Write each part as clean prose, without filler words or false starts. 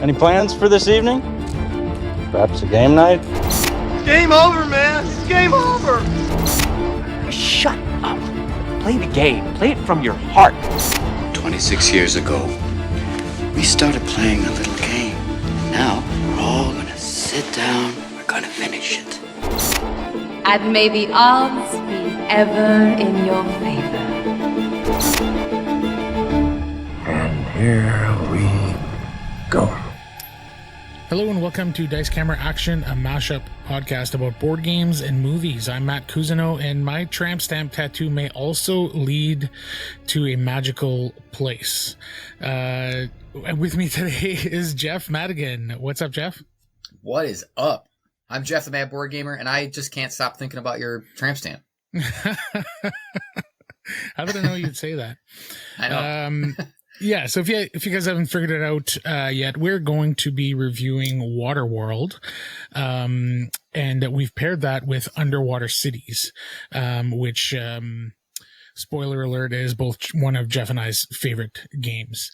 Any plans for this evening? Perhaps a game night? It's game over, man. It's game over. Shut up. Play the game. Play it from your heart. 26 years ago, we started playing a little game. Now, we're all gonna sit down. We're gonna finish it. And may the odds be ever in your favor. And here we go. Hello and welcome to Dice Camera Action, a mashup podcast about board games and movies. I'm Matt Cousineau, and my tramp stamp tattoo may also lead to a magical place. With me today is Jeff Madigan. What's up, Jeff? What is up? I'm Jeff the Mad Board Gamer, and I just can't stop thinking about your tramp stamp. How did I know you'd say that? I know. Yeah, so if you guys haven't figured it out yet, we're going to be reviewing Waterworld, and we've paired that with Underwater Cities, which, spoiler alert, is both one of Jeff and I's favorite games.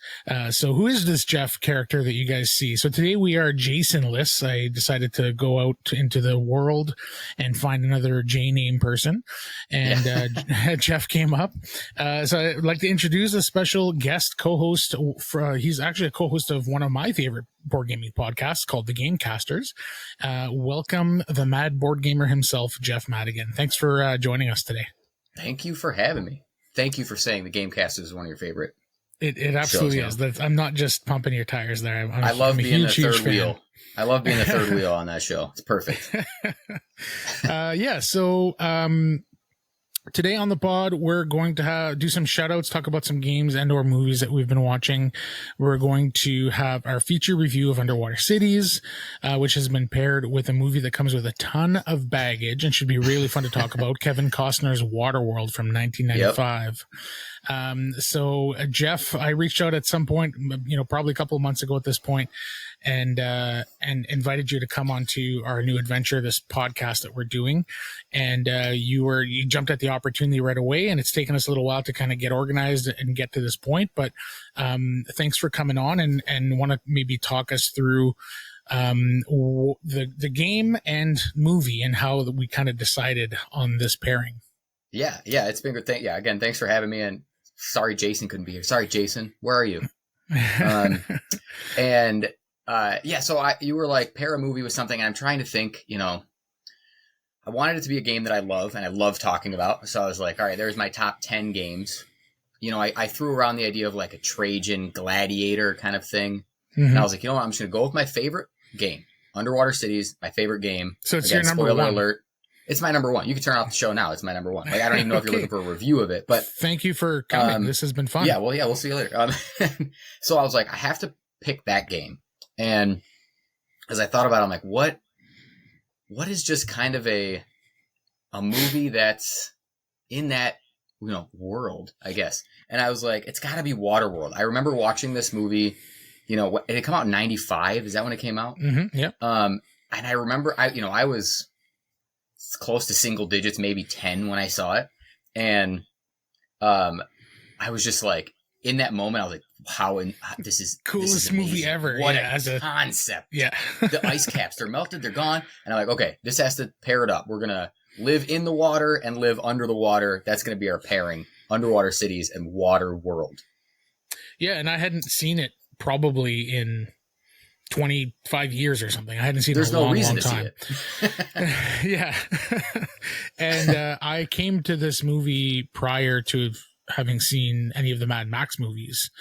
So who is this Jeff character that you guys see? So today we are Jason-less. I decided to go out into the world and find another J-name person, and Jeff came up. So I'd like to introduce a special guest co-host. He's actually a co-host of one of my favorite board gaming podcasts called The Gamecasters. Welcome the Mad Board Gamer himself, Jeff Madigan. Thanks for joining us today. Thank you for having me. Thank you for saying the Gamecasters is one of your favorite. It absolutely is. I'm not just pumping your tires there. I love being the third wheel. I love being the third wheel on that show. It's perfect. So today on the pod, we're going to do some shout outs, talk about some games and or movies that we've been watching. We're going to have our feature review of Underwater Cities, which has been paired with a movie that comes with a ton of baggage and should be really fun to talk about. Kevin Costner's Waterworld from 1995. So Jeff, I reached out at some point, probably a couple of months ago at this point, and invited you to come onto our new adventure, this podcast that we're doing. And you jumped at the opportunity right away, and it's taken us a little while to kind of get organized and get to this point. But thanks for coming on and want to maybe talk us through the game and movie and how we kind of decided on this pairing. Yeah, it's been good. Again, thanks for having me. And sorry, Jason couldn't be here. Sorry, Jason, where are you? So you were like, pair a movie with something, and I'm trying to think, I wanted it to be a game that I love, and I love talking about. So I was like, all right, there's my top 10 games. I threw around the idea of like a Trajan Gladiator kind of thing. Mm-hmm. And I was like, you know what, I'm just going to go with my favorite game, Underwater Cities, my favorite game. So it's your number spoiler one. Alert. It's my number one. You can turn off the show now. It's my number one. Like, I don't even know if you're looking for a review of it, but thank you for coming. This has been fun. We'll see you later. So I was like, I have to pick that game. And as I thought about it, I'm like, what is just kind of a movie that's in that, world, I guess. And I was like, it's gotta be Waterworld. I remember watching this movie, it had come out in 95. Is that when it came out? Mm-hmm. Yep. And I remember I was close to single digits, maybe 10 when I saw it. And I was just like, in that moment, I was like, this is coolest movie ever. What a concept. Yeah. The ice caps, they're melted, they're gone. And I'm like, okay, this has to pair it up. We're going to live in the water and live under the water. That's going to be our pairing. Underwater Cities and Waterworld. Yeah, and I hadn't seen it probably in 25 years or something. I hadn't seen it in a long time. See it. Yeah. And I came to this movie prior to having seen any of the Mad Max movies,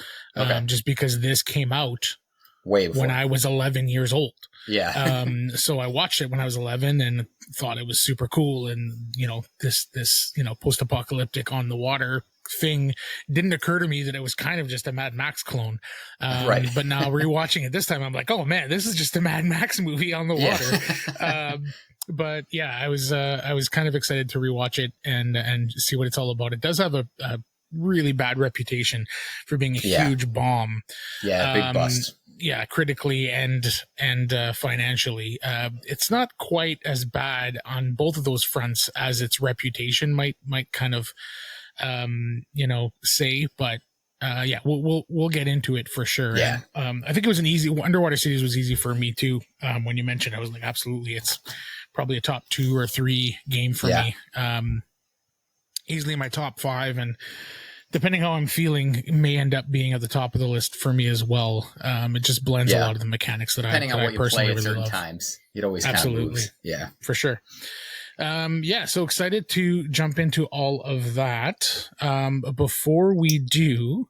just because this came out way before, when I was 11 years old. Yeah. So I watched it when I was 11 and thought it was super cool. And, this post-apocalyptic on the water thing didn't occur to me that it was kind of just a Mad Max clone. Right. But now rewatching it this time, I'm like, oh man, this is just a Mad Max movie on the water. Yeah. But yeah, I was kind of excited to rewatch it and see what it's all about. It does have a really bad reputation for being a huge bomb. Yeah, big bust. Yeah, critically and financially. It's not quite as bad on both of those fronts as its reputation might kind of say, but yeah, we'll get into it for sure. Yeah. And, I think it was Underwater Cities was easy for me too. When you mentioned, I was like, absolutely, it's probably a top 2 or 3 game for me. Easily my top 5, and depending how I'm feeling, it may end up being at the top of the list for me as well. It just blends a lot of the mechanics that depending on what you play at certain times, it always absolutely kind of moves. Yeah, for sure. So excited to jump into all of that. Before we do,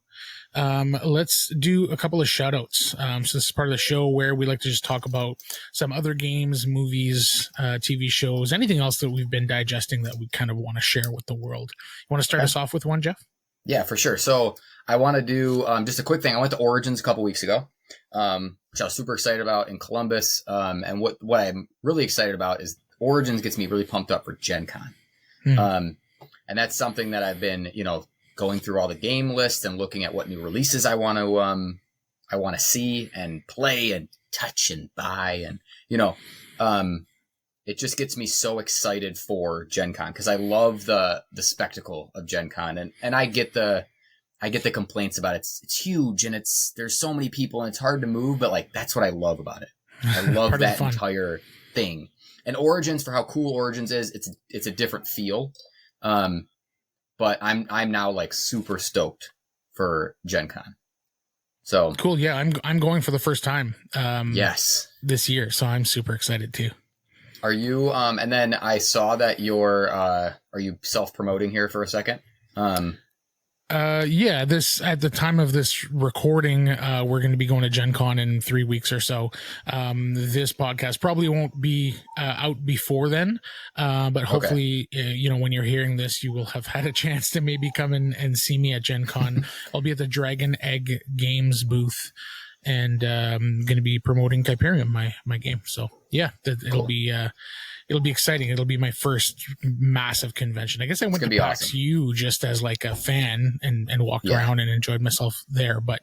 let's do a couple of shout outs. So this is part of the show where we like to just talk about some other games, movies, TV shows, anything else that we've been digesting that we kind of want to share with the world. You want to start us off with one, Jeff? Yeah, for sure. So I want to do just a quick thing. I went to Origins a couple weeks ago, which I was super excited about in Columbus. And what I'm really excited about is Origins gets me really pumped up for Gen Con. And that's something that I've been, going through all the game lists and looking at what new releases I want to see and play and touch and buy. And, it just gets me so excited for Gen Con because I love the spectacle of Gen Con. And I get the complaints about it's huge and there's so many people and it's hard to move, but like, that's what I love about it. I love that entire thing. And Origins, for how cool Origins is, it's a different feel. But I'm now like super stoked for Gen Con. So cool. Yeah. I'm going for the first time. Yes. This year. So I'm super excited too. Are you, and then I saw that are you self-promoting here for a second? Yeah, at the time of this recording, we're going to be going to Gen Con in 3 weeks or so. This podcast probably won't be out before then, but hopefully, when you're hearing this, you will have had a chance to maybe come in and see me at Gen Con. I'll be at the Dragon Egg Games booth and going to be promoting Hyperion, my game. So yeah, it'll be exciting. It'll be my first massive convention. I guess I went to PAX U just as like a fan and walked around and enjoyed myself there. But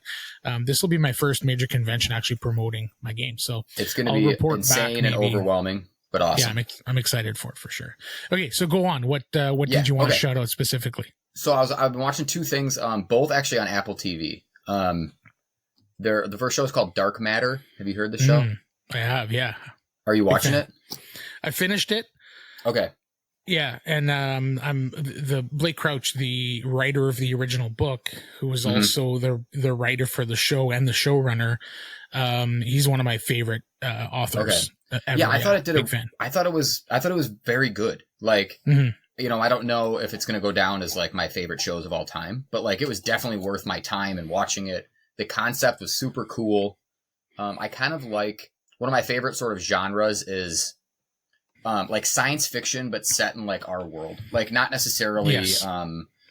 this will be my first major convention actually promoting my game. So it's going to be insane and overwhelming, but awesome. Yeah, I'm excited for it for sure. Okay, so go on. What did you want to shout out specifically? So I've been watching 2 things, both actually on Apple TV. The first show is called Dark Matter. Have you heard the show? I have, yeah. Are you watching it? I finished it. Okay. Yeah, and I'm the Blake Crouch, the writer of the original book, who was also the writer for the show and the showrunner. He's one of my favorite authors. Ever. Yeah, I thought it did. Big fan. I thought it was very good. Like, I don't know if it's going to go down as like my favorite shows of all time, but like it was definitely worth my time and watching it. The concept was super cool. I kind of like one of my favorite sort of genres is like science fiction, but set in like our world, like not necessarily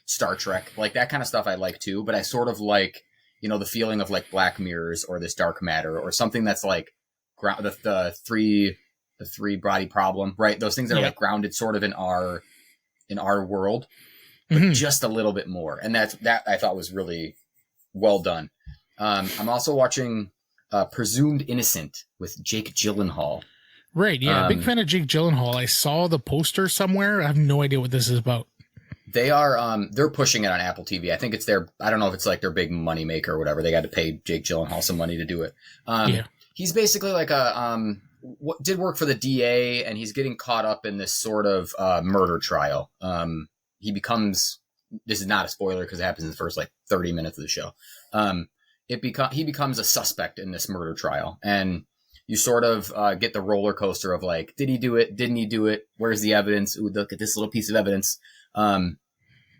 Star Trek, like that kind of stuff I like too. But I sort of like, the feeling of like Black Mirrors or this Dark Matter or something that's like the three body problem, right? Those things that are like grounded sort of in our world, but just a little bit more. And that I thought was really well done. I'm also watching Presumed Innocent with Jake Gyllenhaal. Right, yeah, big fan of Jake Gyllenhaal. I saw the poster somewhere. I have no idea what this is about. They are, they're pushing it on Apple TV. I think it's I don't know if it's like their big money maker or whatever. They got to pay Jake Gyllenhaal some money to do it. He's basically like did work for the DA, and he's getting caught up in this sort of murder trial. He becomes, this is not a spoiler because it happens in the first like 30 minutes of the show. He becomes a suspect in this murder trial, and you sort of get the roller coaster of like, did he do it? Didn't he do it? Where's the evidence? Ooh, look at this little piece of evidence.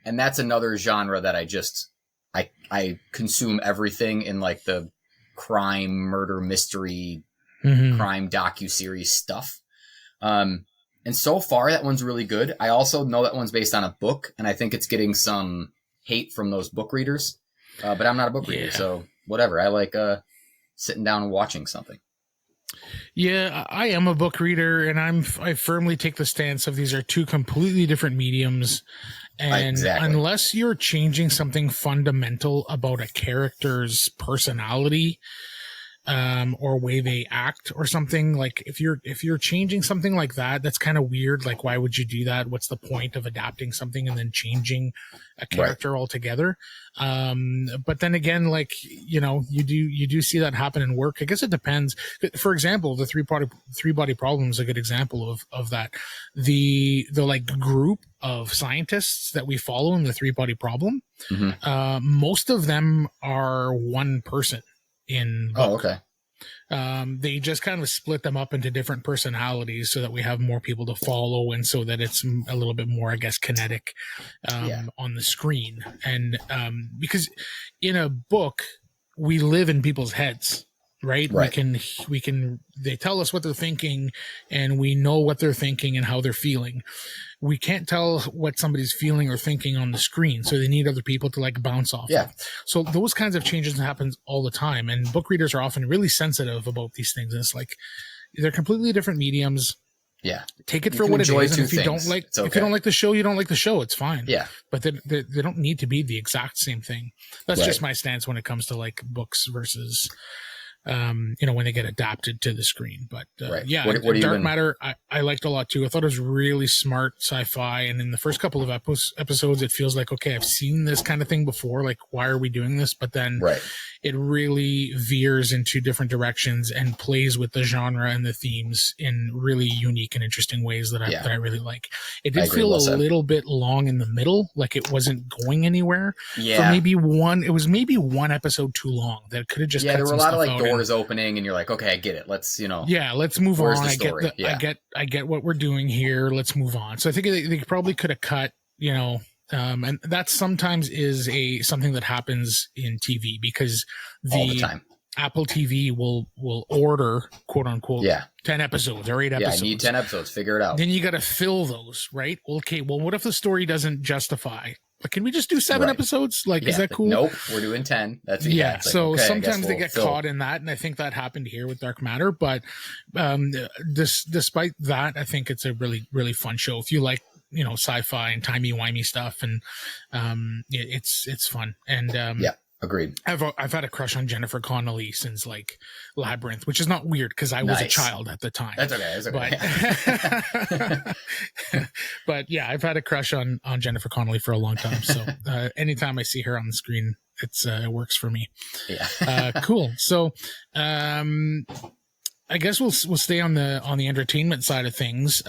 And that's another genre that I consume everything in like the crime, murder, mystery, crime docuseries stuff. And so far that one's really good. I also know that one's based on a book, and I think it's getting some hate from those book readers. But I'm not a book reader, so whatever. I like sitting down and watching something. Yeah, I am a book reader, and I firmly take the stance of these are 2 completely different mediums. And unless you're changing something fundamental about a character's personality, or way they act or something. Like if you're changing something like that, that's kind of weird. Like, why would you do that? What's the point of adapting something and then changing a character altogether? But then again, like, you know, you do see that happen in work. I guess it depends. For example, the three body problem is a good example of that. The like group of scientists that we follow in the three body problem, most of them are one person in book. Oh, okay. They just kind of split them up into different personalities so that we have more people to follow, and so that it's a little bit more, I guess, kinetic on the screen. And because in a book, we live in people's heads, right? We can they tell us what they're thinking, and we know what they're thinking and how they're feeling. We can't tell what somebody's feeling or thinking on the screen, so they need other people to like bounce off of. So those kinds of changes happen all the time, and book readers are often really sensitive about these things. And it's like they're completely different mediums. Yeah, take it for what it is. And if you don't like, okay. if you don't like the show, you don't like the show. It's fine. Yeah, but they don't need to be the exact same thing. That's just my stance when it comes to like books versus you know, when they get adapted to the screen. But yeah, what Dark Matter, I liked a lot too. I thought it was really smart sci-fi. And in the first couple of episodes, it feels like, okay, I've seen this kind of thing before. Like, why are we doing this? But then it really veers into different directions and plays with the genre and the themes in really unique and interesting ways that I really like. It did feel a little bit long in the middle, like it wasn't going anywhere. Yeah. For it was maybe one episode too long. That could have just cut there were some a lot of stuff like out doors opening, and you're like, okay, I get it. Let's, you know, let's move on. I get what we're doing here. Let's move on. So I think they probably could have cut, you know, and that sometimes is something that happens in TV because all the time. Apple TV will order, quote unquote, 10 episodes or 8 episodes. Yeah, I need 10 episodes. Figure it out. Then you got to fill those, right? Okay, well, what if the story doesn't justify? Like, can we just do 7 episodes? Like, is that cool? Nope, we're doing 10. That's so okay, sometimes they get caught in that, and I think that happened here with Dark Matter. But despite that, I think it's a really, really fun show. If you like, you know, sci-fi and timey-wimey stuff, and it's fun. And agreed. I've had a crush on Jennifer Connelly since like Labyrinth, which is not weird because I was a child at the time. That's okay. But yeah, I've had a crush on Jennifer Connelly for a long time. So anytime I see her on the screen, it works for me. Yeah. Cool. So I guess we'll stay on the entertainment side of things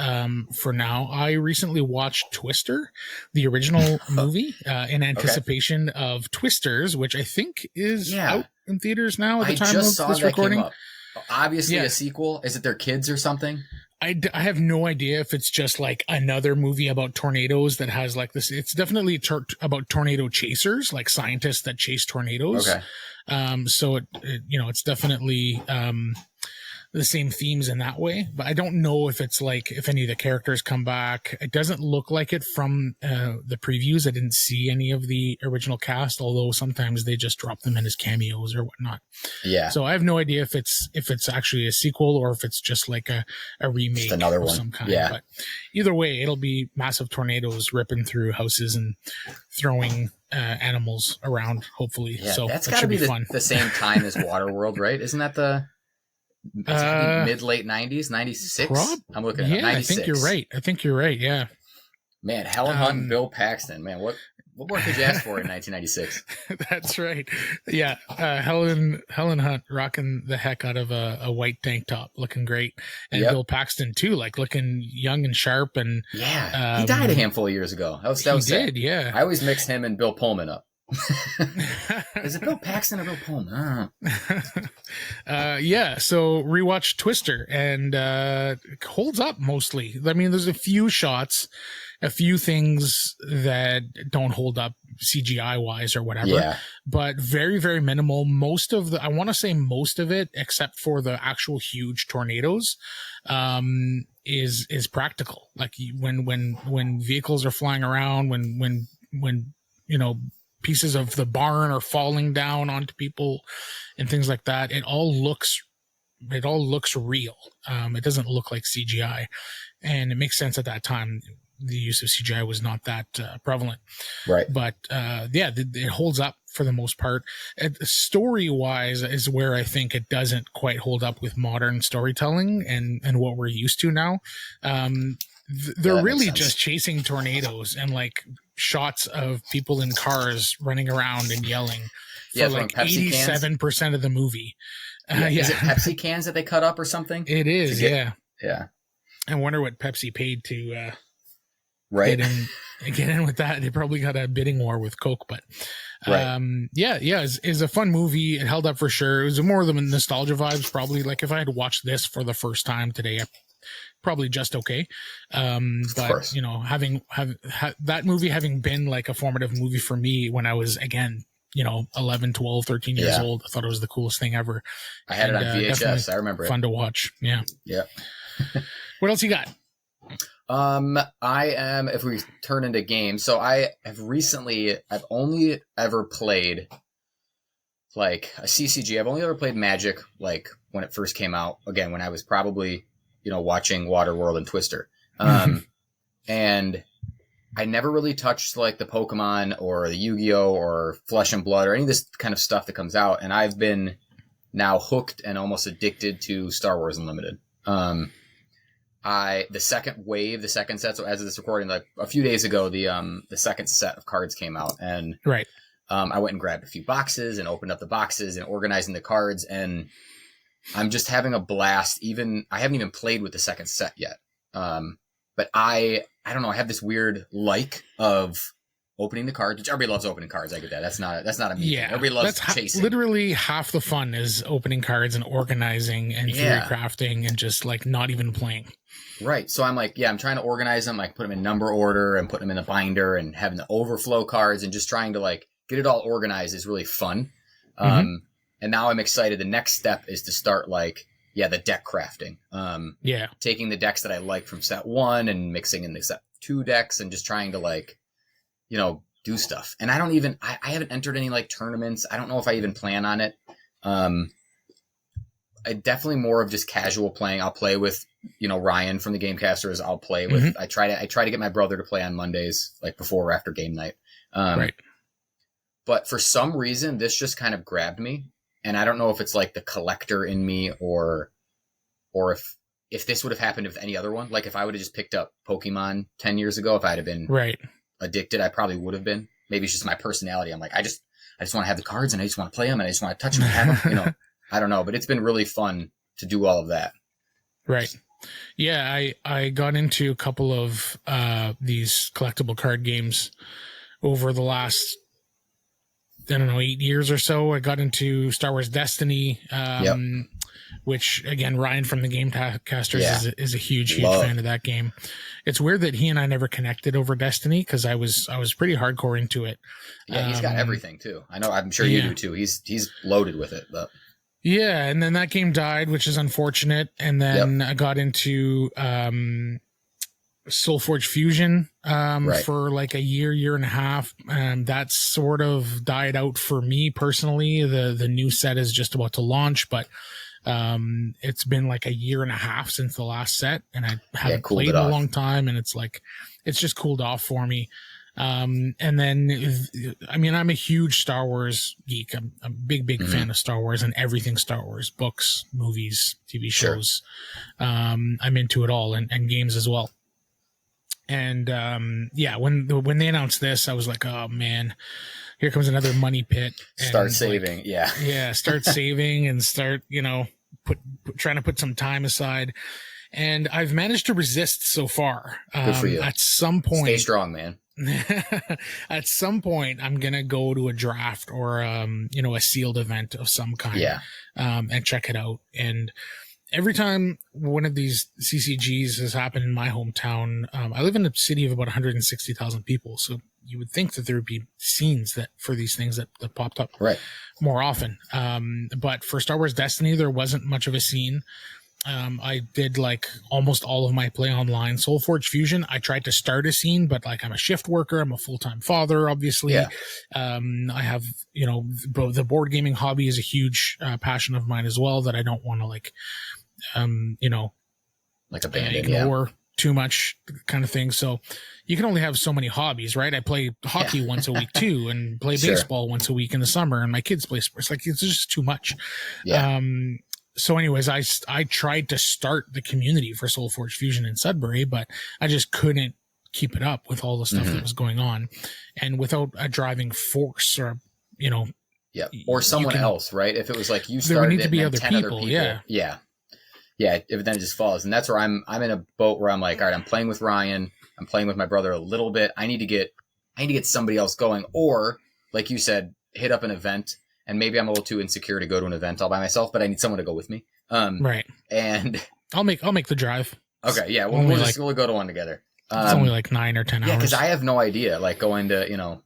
for now. I recently watched Twister, the original movie, in anticipation of Twisters, which I think is out in theaters now at the time of this recording. Obviously, a sequel. Is it their kids or something? I have no idea if it's just like another movie about tornadoes that has like this. It's definitely about tornado chasers, like scientists that chase tornadoes. Okay. So it you know, it's definitely the same themes in that way, but I don't know if it's like if any of the characters come back. It doesn't look like it from the previews. I didn't see any of the original cast, although sometimes they just drop them in as cameos or whatnot. Yeah. So I have no idea if it's actually a sequel or if it's just like a remake, just another of one. Some kind. Yeah. But either way, it'll be massive tornadoes ripping through houses and throwing animals around. Hopefully, yeah, so that's got to be the same time as Waterworld, right? Isn't that the mid late 90s, 96? I'm looking at 96. I think you're right. Yeah. Man, Helen Hunt and Bill Paxton. Man, what more could you ask for in 1996? That's right. Yeah. Helen Hunt rocking the heck out of a white tank top, looking great. And Bill Paxton too, like looking young and sharp. And he died a handful of years ago. That was sad. Yeah. I always mix him and Bill Pullman up. Is it Bill Paxton or Bill Pullman? Yeah, so rewatch Twister, and holds up mostly. I mean, there's a few shots, a few things that don't hold up CGI wise or whatever, but very, very minimal. I want to say most of it, except for the actual huge tornadoes, is practical. Like when vehicles are flying around, when you know, pieces of the barn are falling down onto people and things like that. It all looks real. It doesn't look like CGI, and it makes sense at that time. The use of CGI was not that prevalent, right? But it holds up for the most part. Story wise is where I think it doesn't quite hold up with modern storytelling and what we're used to now. They're really just chasing tornadoes and like shots of people in cars running around and yelling for like 87% of the movie. Is it Pepsi cans that they cut up or something? It is, yeah. I wonder what Pepsi paid to get in with that. They probably got a bidding war with Coke, but it's a fun movie. It held up for sure. It was more of the nostalgia vibes, probably. Like if I had watched this for the first time today, probably just okay. But you know, having that movie having been like a formative movie for me when I was, again, you know, 11, 12, 13 years old, I thought it was the coolest thing ever. I had it on VHS. I remember it. Fun to watch. Yeah. What else you got? If we turn into games, so I've only ever played like a CCG. I've only ever played Magic, like when it first came out, again, when I was probably, you know, watching Waterworld and Twister. And I never really touched like the Pokemon or the Yu-Gi-Oh or Flesh and Blood or any of this kind of stuff that comes out. And I've been now hooked and almost addicted to Star Wars Unlimited. The second set. So as of this recording, like a few days ago, the second set of cards came out, and I went and grabbed a few boxes and opened up the boxes and organizing the cards, and I'm just having a blast. I haven't even played with the second set yet. But I don't know. I have this weird of opening the cards, which everybody loves opening cards. I get that. That's not a me thing. Everybody loves chasing. Literally half the fun is opening cards and organizing and theory crafting and just like not even playing. Right. So I'm like, I'm trying to organize them, like put them in number order and put them in the binder and having the overflow cards and just trying to like get it all organized is really fun. And now I'm excited. The next step is to start like, the deck crafting. Taking the decks that I like from set 1 and mixing in the set 2 decks and just trying to like, you know, do stuff. And I haven't entered any like tournaments. I don't know if I even plan on it. I definitely more of just casual playing. I'll play with, you know, Ryan from the Gamecasters. I'll play with, I try to get my brother to play on Mondays, like before or after game night. But for some reason, this just kind of grabbed me. And I don't know if it's like the collector in me or if this would have happened with any other one. Like if I would have just picked up Pokemon 10 years ago, if I'd have been addicted, I probably would have been. Maybe it's just my personality. I'm like, I just want to have the cards and I just want to play them and I just want to touch them and have them. You know, I don't know, but it's been really fun to do all of that. Right. Yeah. I got into a couple of these collectible card games over the last, 8 years or so. I got into Star Wars Destiny, which again, Ryan from the Gamecasters is a huge fan of that game. It's weird that he and I never connected over Destiny because I was pretty hardcore into it. Yeah, he's got everything too. I'm sure you do too. He's loaded with it, but. Yeah, and then that game died, which is unfortunate. And then I got into Soulforge Fusion for like a year and a half. That sort of died out for me personally. The new set is just about to launch, but it's been like a year and a half since the last set, and I haven't played in a long time, and it's just cooled off for me. And then, I'm a huge Star Wars geek. I'm a big fan of Star Wars and everything Star Wars, books, movies, TV shows. I'm into it all, and games as well. And, when they announced this, I was like, oh man, here comes another money pit. And start saving. Start saving and start, trying to put some time aside. And I've managed to resist so far. Good for you. At some point, stay strong, man. At some point, I'm gonna go to a draft or a sealed event of some kind, and check it out. And every time one of these CCGs has happened in my hometown, I live in a city of about 160,000 people, so you would think that there would be scenes for these things that popped up more often. But for Star Wars Destiny, there wasn't much of a scene. I did like almost all of my play online. Soulforge Fusion, I tried to start a scene, but like I'm a shift worker, I'm a full-time father, obviously. I have, the board gaming hobby is a huge passion of mine as well that I don't want to abandon, ignore. too much kind of thing. So you can only have so many hobbies, right? I play hockey once a week too, and play baseball once a week in the summer, and my kids play sports. Like, it's just too much. Yeah. So anyways, I tried to start the community for Soulforge Fusion in Sudbury, but I just couldn't keep it up with all the stuff that was going on, and without a driving force, or, you know, or someone else, right? If it was like you there would started need to it be and other 10 people, other people, if then it just falls. And that's where I'm in a boat where I'm like, all right, I'm playing with Ryan, I'm playing with my brother a little bit. I need to get somebody else going, or like you said, hit up an event. And maybe I'm a little too insecure to go to an event all by myself, but I need someone to go with me. Right. And I'll make the drive. Okay. Yeah. We'll go to one together. It's only like 9 or 10 hours. Yeah. Cause I have no idea, like going to,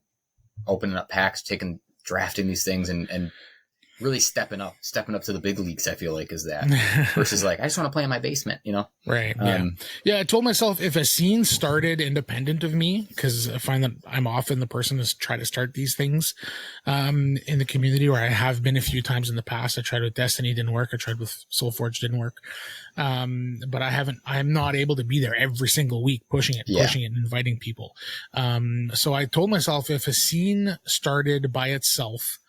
opening up packs, drafting these things and really stepping up to the big leagues. I feel like is that versus like, I just want to play in my basement, Right. Yeah. I told myself if a scene started independent of me, cause I find that I'm often the person to try to start these things, in the community, where I have been a few times in the past. I tried with Destiny, didn't work. I tried with Soulforge, didn't work. But I'm not able to be there every single week, pushing it, and inviting people. So I told myself if a scene started by itself,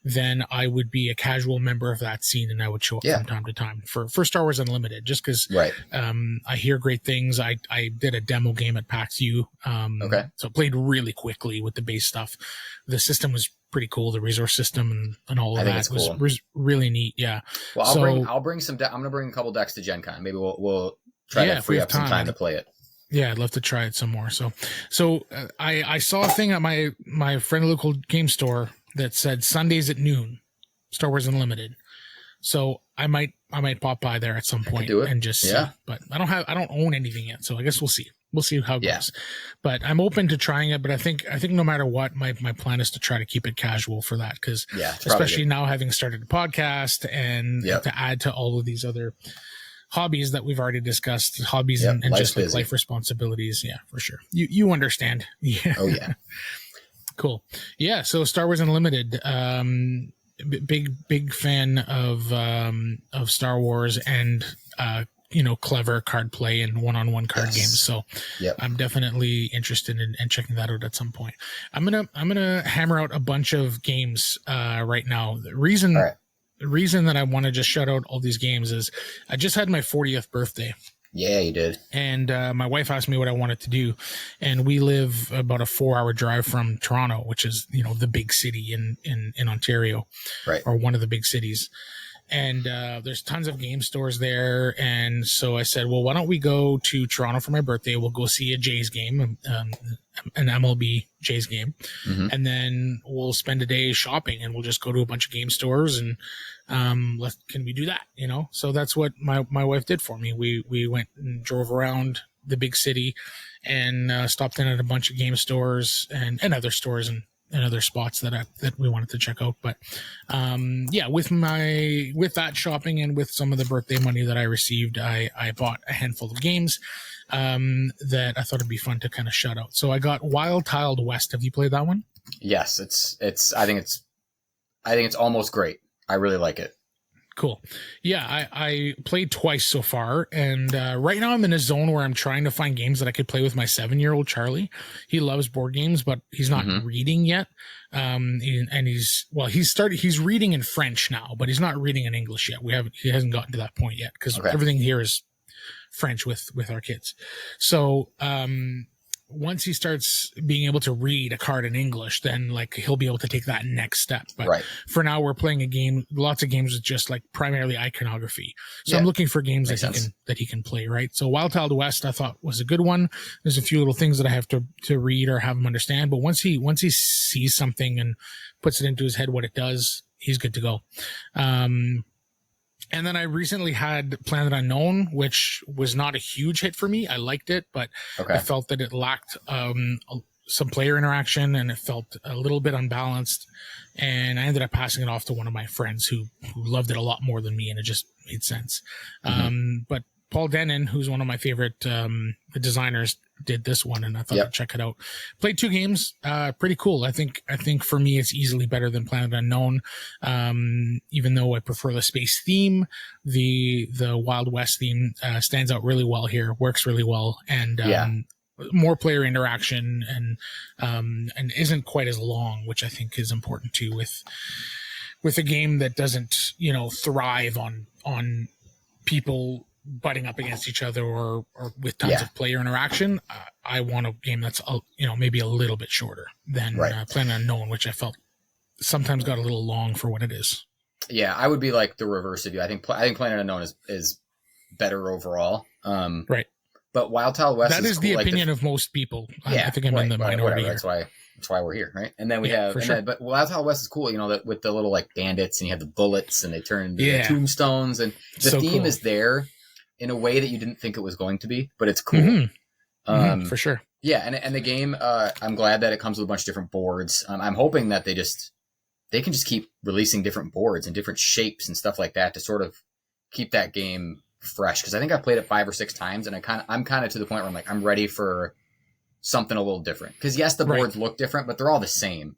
then I would be a casual member of that scene, and I would show up from time to time for Star Wars Unlimited, just because I hear great things. I did a demo game at PAX U, so played really quickly with the base stuff. The system was pretty cool, the resource system and all of that was really neat. Yeah. Well, I'll bring some. I'm gonna bring a couple decks to Gen Con. Maybe we'll try to free up some time to play it. Yeah, I'd love to try it some more. So I saw a thing at my friendly local game store that said Sundays at noon, Star Wars Unlimited. So I might pop by there at some point and just see. But I don't own anything yet, so I guess we'll see. We'll see how it goes. But I'm open to trying it. But I think no matter what, my plan is to try to keep it casual for that, because especially now having started a podcast and to add to all of these other hobbies that we've already discussed, hobbies and just like life responsibilities. Yeah, for sure. You understand. Yeah. Oh yeah. Cool. Yeah. So Star Wars Unlimited, big fan of Star Wars and, clever card play and one-on-one card games. So I'm definitely interested in checking that out at some point. I'm going to hammer out a bunch of games, right now. The reason that I want to just shout out all these games is I just had my 40th birthday. Yeah, you did. And my wife asked me what I wanted to do. And we live about a 4-hour drive from Toronto, which is, the big city in Ontario, or one of the big cities. And there's tons of game stores there. And so I said, well, why don't we go to Toronto for my birthday? We'll go see a Jays game, an MLB Jays game. Mm-hmm. And then we'll spend a day shopping, and we'll just go to a bunch of game stores and can we do that? So that's what my wife did for me. We went and drove around the big city and stopped in at a bunch of game stores and other stores and other spots that we wanted to check out. But with that shopping and with some of the birthday money that I received, I bought a handful of games that I thought it'd be fun to kind of shout out. So I got Wild Tiled West. Have you played that one? Yes, I think it's almost great. I really like it. Cool. Yeah, I played twice so far, and right now I'm in a zone where I'm trying to find games that I could play with my 7-year-old Charlie. He loves board games, but he's not reading yet. He's reading in French now, but he's not reading in English yet. He hasn't gotten to that point yet, because everything here is French with our kids. So once he starts being able to read a card in English, then like he'll be able to take that next step. But for now, we're playing a game, lots of games with just like primarily iconography. So I'm looking for games that he can play. Right. So Wild Tiled West, I thought was a good one. There's a few little things that I have to read or have him understand. But once he sees something and puts it into his head what it does, he's good to go. And then I recently had Planet Unknown, which was not a huge hit for me. I liked it, but I felt that it lacked some player interaction, and it felt a little bit unbalanced. And I ended up passing it off to one of my friends who loved it a lot more than me, and it just made sense. But Paul Denon, who's one of my favorite designers, did this one, and I thought I'd check it out. Played 2 games, pretty cool. I think for me it's easily better than Planet Unknown. Even though I prefer the space theme, the Wild West theme stands out really well here, works really well, and more player interaction, and isn't quite as long, which I think is important too with a game that doesn't, thrive on people butting up against each other or with tons of player interaction. I want a game that's maybe a little bit shorter than Planet Unknown, which I felt sometimes got a little long for what it is. Yeah, I would be like the reverse of you. I think Planet Unknown is better overall. Right. But Wild Wild West is cool. the opinion of most people. I think I'm in the minority here. That's why we're here, right? And then we have, but Wild Wild West is cool, that with the little like bandits, and you have the bullets, and they turn into the tombstones, and the theme is there in a way that you didn't think it was going to be, but it's cool. For sure. Yeah, and the game, I'm glad that it comes with a bunch of different boards. I'm hoping that they can just keep releasing different boards and different shapes and stuff like that to sort of keep that game fresh, because I think I played it 5 or 6 times, and I'm kind of to the point where I'm like, I'm ready for something a little different. Because yes, the boards look different, but they're all the same.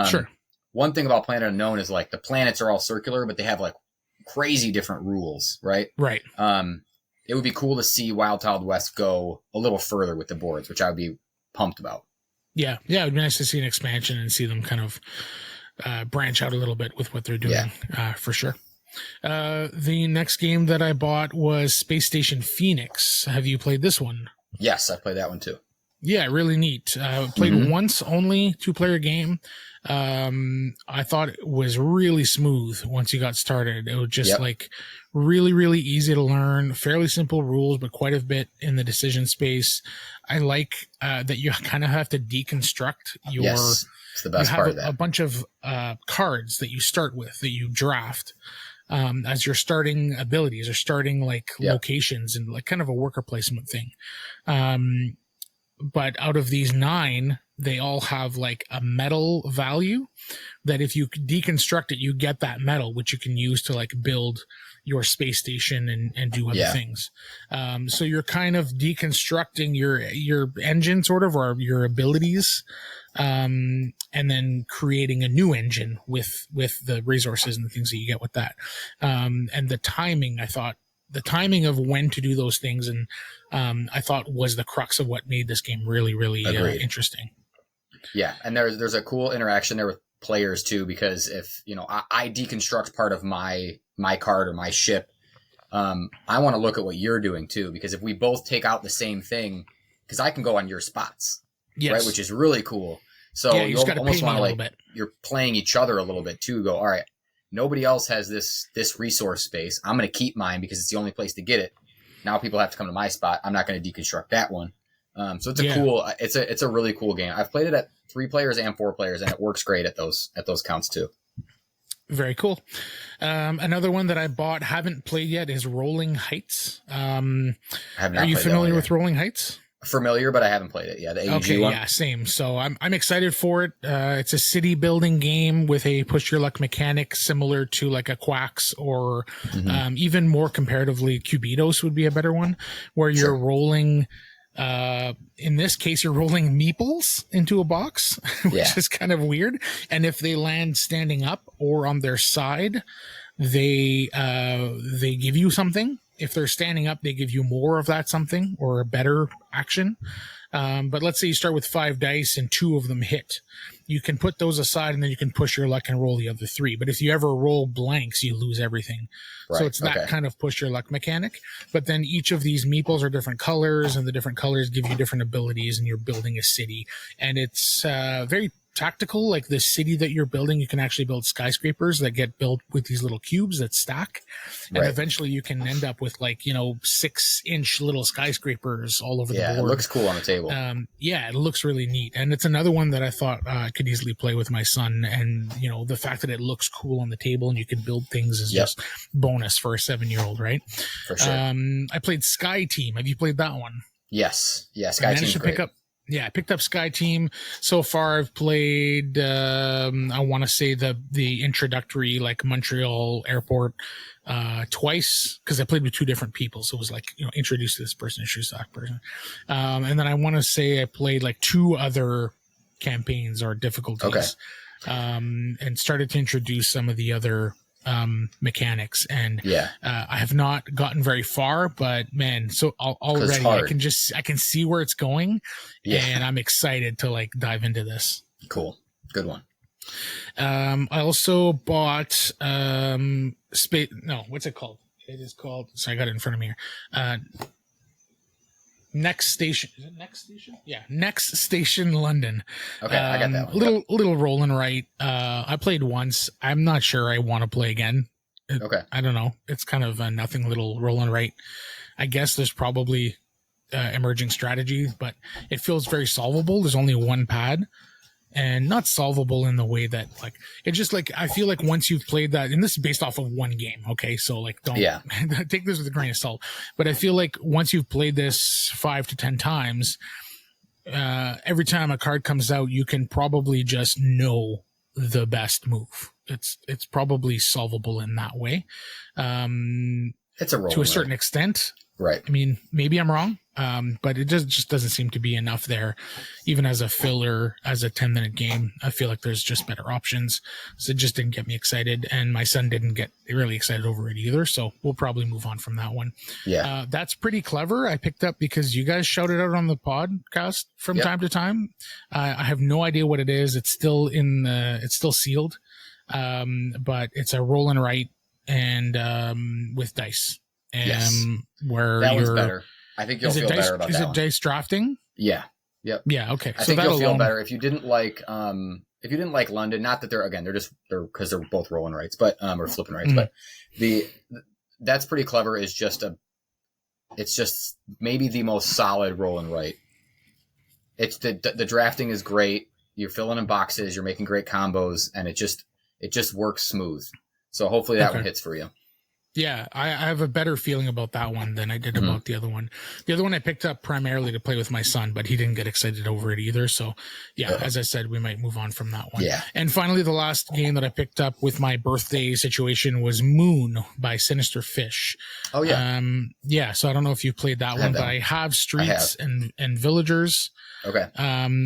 Sure. One thing about Planet Unknown is like the planets are all circular, but they have like crazy different rules, right? Right. It would be cool to see Wild West go a little further with the boards, which I would be pumped about. Yeah, it would be nice to see an expansion and see them kind of branch out a little bit with what they're doing, for sure. The next game that I bought was Space Station Phoenix. Have you played this one? Yes, I played that one too. Yeah, really neat. Played once only, 2-player game. I thought it was really smooth once you got started. It was just like really, really easy to learn, fairly simple rules, but quite a bit in the decision space. I like that you kind of have to deconstruct your... Yes, it's the best part of that. A bunch of cards that you start with, that you draft as your starting abilities or starting locations, and like kind of a worker placement thing. But out of these 9, they all have like a metal value that if you deconstruct it, you get that metal, which you can use to like build your space station and do other things. So you're kind of deconstructing your engine sort of, or your abilities, and then creating a new engine with the resources and the things that you get with that. And the timing, I thought, the timing of when to do those things, and I thought was the crux of what made this game really, really interesting. Yeah, and there's a cool interaction there with players too, because if I deconstruct part of my card or my ship, I want to look at what you're doing too, because if we both take out the same thing, because I can go on your spots, right, which is really cool. So you almost want to you're playing each other a little bit too. Go, all right, nobody else has this resource space. I'm going to keep mine because it's the only place to get it. Now people have to come to my spot. I'm not going to deconstruct that one. So it's it's a really cool game. I've played it at 3 players and 4 players, and it works great at those counts too. Very cool. Another one that I bought, haven't played yet, is Rolling Heights. Are you familiar with Rolling Heights? Familiar, but I haven't played it. Yeah, the AUG one. Yeah, same. So I'm excited for it. It's a city building game with a push your luck mechanic similar to like a Quacks, or even more comparatively, Cubitos would be a better one, where you're rolling. In this case, you're rolling meeples into a box, which is kind of weird. And if they land standing up or on their side, they give you something. If they're standing up, they give you more of that something or a better action. But let's say you start with 5 dice and 2 of them hit. You can put those aside, and then you can push your luck and roll the other 3. But if you ever roll blanks, you lose everything. Right. So it's that kind of push your luck mechanic. But then each of these meeples are different colors, and the different colors give you different abilities, and you're building a city. And it's very tactical. Like the city that you're building, you can actually build skyscrapers that get built with these little cubes that stack. And eventually you can end up with 6-inch little skyscrapers all over the board. Yeah, it looks cool on the table. It looks really neat. And it's another one that I thought I could easily play with my son. And, the fact that it looks cool on the table and you can build things is just bonus for a 7-year-old, right? For sure. I played Sky Team. Have you played that one? Yes. Yeah, Sky Team's great. Yeah, I picked up Sky Team. So far, I've played, I want to say the introductory, like Montreal Airport, twice, because I played with two different people. So it was like, introduce this person, introduce that person. And then I want to say I played like two other campaigns or difficulties, and started to introduce some of the other mechanics, and I have not gotten very far, but man, so already I can see where it's going, and I'm excited to like dive into this. Cool, good one. I also bought what's it called? It is called. So I got it in front of me here. Next Station. Is it Next Station? Yeah, Next Station London. Okay, I got that one. Little roll and write. I played once. I'm not sure I want to play again. I don't know. It's kind of a nothing little roll and write. I guess there's probably emerging strategy, but it feels very solvable. There's only one pad. And not solvable in the way that like it's just like I feel like once you've played that, and this is based off of one game, okay, so like don't take this with a grain of salt, but I feel like once you've played this 5 to 10 times, every time a card comes out, you can probably just know the best move. It's probably solvable in that way. It's a roll to a certain extent, right? I mean, maybe I'm wrong. But it just doesn't seem to be enough there. Even as a filler, as a 10-minute game, I feel like there's just better options. So it just didn't get me excited. And my son didn't get really excited over it either. So we'll probably move on from that one. Yeah. That's pretty clever. I picked up because you guys shouted out on the podcast from time to time. I have no idea what it is. It's still it's still sealed. But it's a roll and write and, with dice. Where that one's better. I think you'll feel better about that one. Is it dice drafting? Yeah. Yep. Yeah. Okay. I think you'll feel better if you didn't like London. Not that they're because they're both rolling rights, but or flipping rights. But that's pretty clever. It's just maybe the most solid roll and write. It's the drafting is great. You're filling in boxes. You're making great combos, and it just works smooth. So hopefully that one hits for you. Yeah, I have a better feeling about that one than I did about the other one. The other one I picked up primarily to play with my son, but he didn't get excited over it either. So, as I said, we might move on from that one. Yeah. And finally, the last game that I picked up with my birthday situation was Moon by Sinister Fish. Oh, yeah. So I don't know if you played that one, but I have Streets and Villagers. Okay.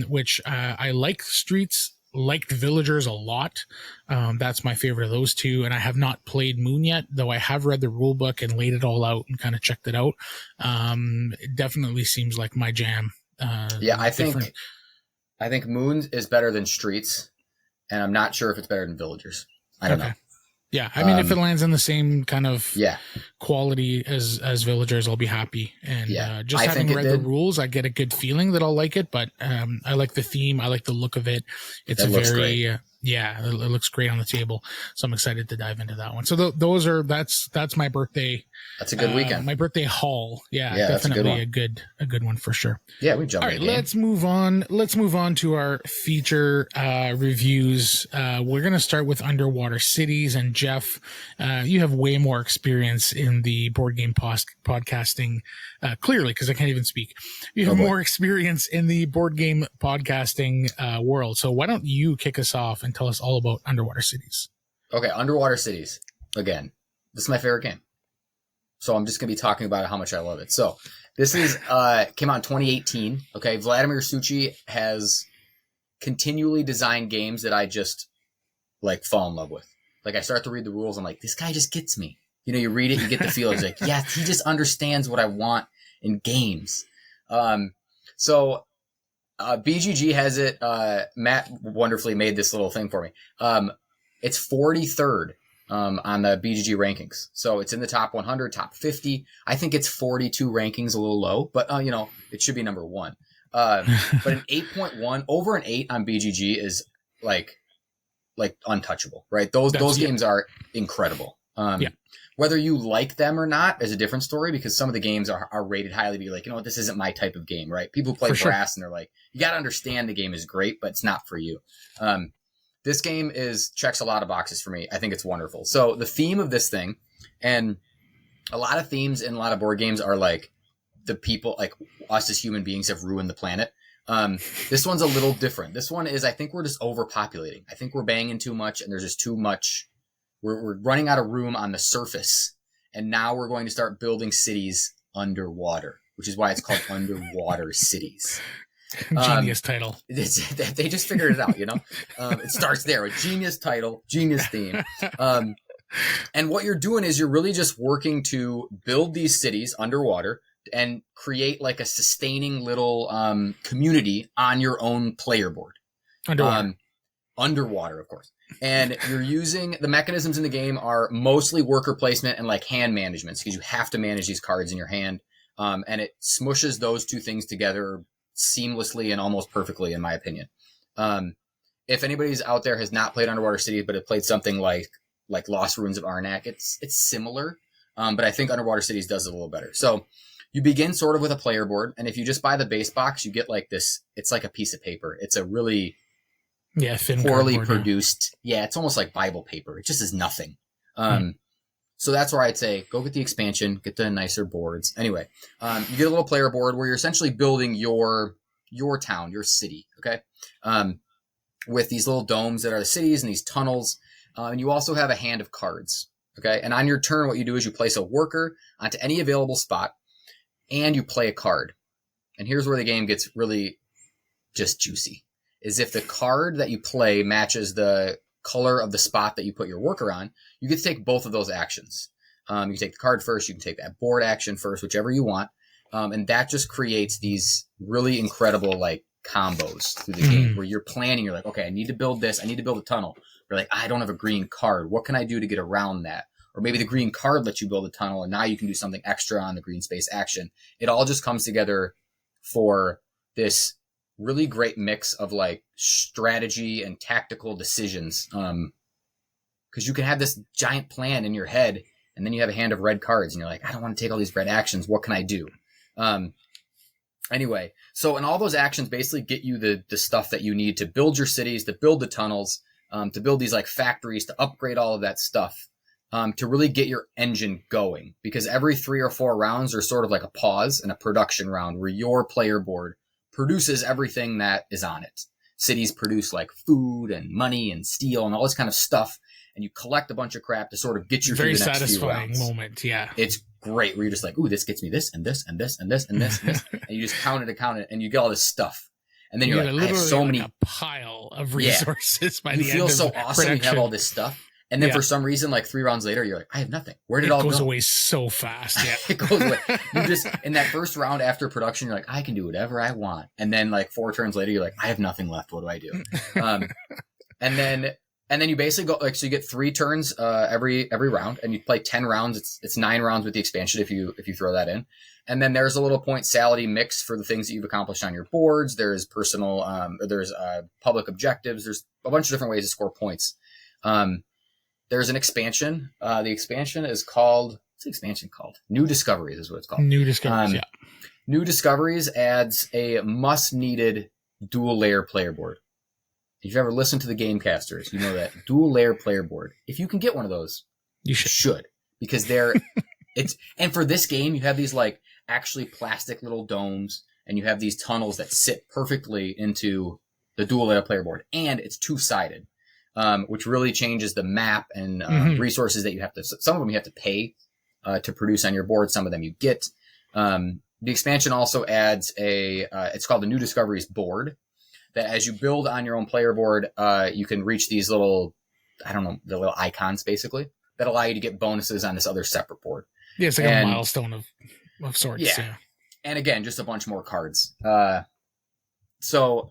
Which I like Streets. Liked Villagers a lot. That's my favorite of those two. And I have not played Moon yet, though I have read the rule book and laid it all out and kind of checked it out. It definitely seems like my jam. I think Moon is better than Streets, and I'm not sure if it's better than Villagers. I don't know. Yeah, I mean, if it lands in the same kind of yeah. quality as Villagers, I'll be happy. And just having read the rules, I get a good feeling that I'll like it. But I like the theme. I like the look of it. It's very it looks great on the table. So I'm excited to dive into that one. So that's my birthday. That's a good weekend. My birthday haul. Yeah, definitely a good one for sure. Yeah, we jumped. All right, let's move on. Let's move on to our feature reviews. We're going to start with Underwater Cities. And Jeff, you have way more experience in the board game podcasting, clearly, because I can't even speak. You have more experience in the board game podcasting world. So why don't you kick us off and tell us all about Underwater Cities? Okay, Underwater Cities. Again, this is my favorite game. So I'm just going to be talking about how much I love it. So this is came out in 2018. Okay, Vladimir Suchy has continually designed games that I just like fall in love with. Like I start to read the rules, I'm like, this guy just gets me. You know, you read it, you get the feel. It's like, yeah, he just understands what I want in games. So BGG has it. Matt wonderfully made this little thing for me. It's 43rd. On the BGG rankings. So it's in the top 100, top 50. I think it's 42 rankings, a little low, but it should be number one. But an 8.1 over an 8 on BGG is like untouchable, right? Those games are incredible. Whether you like them or not is a different story, because some of the games are rated highly to be like, you know what, this isn't my type of game, right? People play brass and they're like, you got to understand the game is great, but it's not for you. This game checks a lot of boxes for me. I think it's wonderful. So the theme of this thing, and a lot of themes in a lot of board games are like the people, like us as human beings have ruined the planet. This one's a little different. This one is, I think we're just overpopulating. I think we're banging too much, and there's just too much. We're running out of room on the surface, and now we're going to start building cities underwater, which is why it's called Underwater Cities. Genius title. They just figured it out, you know? It starts there. A genius title, genius theme. And what you're doing is you're really just working to build these cities underwater and create like a sustaining little community on your own player board. Underwater, of course. And you're using the mechanisms in the game are mostly worker placement and like hand management, because you have to manage these cards in your hand. And it smushes those two things together seamlessly and almost perfectly, in my opinion. If anybody's out there has not played Underwater Cities, but have played something like Lost Ruins of Arnak, it's similar. But I think Underwater Cities does it a little better. So you begin sort of with a player board. And if you just buy the base box, you get like this. It's like a piece of paper. It's a really thin poorly cardboard, produced. Yeah, it's almost like Bible paper. It just is nothing. So that's where I'd say go get the expansion, get the nicer boards. Anyway, you get a little player board where you're essentially building your town, your city, okay? With these little domes that are the cities and these tunnels. And you also have a hand of cards, okay? And on your turn, what you do is you place a worker onto any available spot, and you play a card. And here's where the game gets really just juicy, is if the card that you play matches the color of the spot that you put your worker on, you get to take both of those actions. You can take the card first, you can take that board action first, whichever you want. And that just creates these really incredible like combos through the game where you're planning, you're like, okay, I need to build this, I need to build a tunnel. You're like, I don't have a green card. What can I do to get around that? Or maybe the green card lets you build a tunnel and now you can do something extra on the green space action. It all just comes together for this really great mix of like strategy and tactical decisions. Cause you can have this giant plan in your head and then you have a hand of red cards and you're like, I don't want to take all these red actions. What can I do? Anyway, so and all those actions basically get you the stuff that you need to build your cities, to build the tunnels, to build these like factories, to upgrade all of that stuff, to really get your engine going. Because every 3 or 4 rounds are sort of like a pause and a production round where your player board produces everything that is on it. Cities produce like food and money and steel and all this kind of stuff. And you collect a bunch of crap to sort of get you very through the next few rounds. satisfying moment, yeah. It's great where you're just like, ooh, this gets me this and this and this and this and this and this. And you just count it and you get all this stuff. And then you're like, I have so many. A pile of resources by the end of You feel so awesome. production. You have all this stuff. And then for some reason, like 3 rounds later, you're like, I have nothing. Where did it all go? It goes away so fast. Yeah. It goes away. You just, in that first round after production, you're like, I can do whatever I want. And then like 4 turns later, you're like, I have nothing left. What do I do? And then you basically go like, so you get 3 turns, every round, and you play 10 rounds. It's 9 rounds with the expansion if you throw that in. And then there's a little pointality mix for the things that you've accomplished on your boards. There's personal, there's public objectives. There's a bunch of different ways to score points. There's an expansion. The expansion is called, what's the expansion called? New Discoveries is what it's called. New Discoveries, yeah. New Discoveries adds a must-needed dual-layer player board. If you've ever listened to the Gamecasters, you know that dual-layer player board. If you can get one of those, you should. Because and for this game, you have these like actually plastic little domes, and you have these tunnels that sit perfectly into the dual-layer player board. And it's 2-sided. Which really changes the map and resources that you have to. Some of them you have to pay to produce on your board. Some of them you get. The expansion also adds it's called the New Discoveries board. That as you build on your own player board, you can reach these little, the little icons basically that allow you to get bonuses on this other separate board. Yeah, it's like a milestone of sorts. Yeah. And again, just a bunch more cards. So.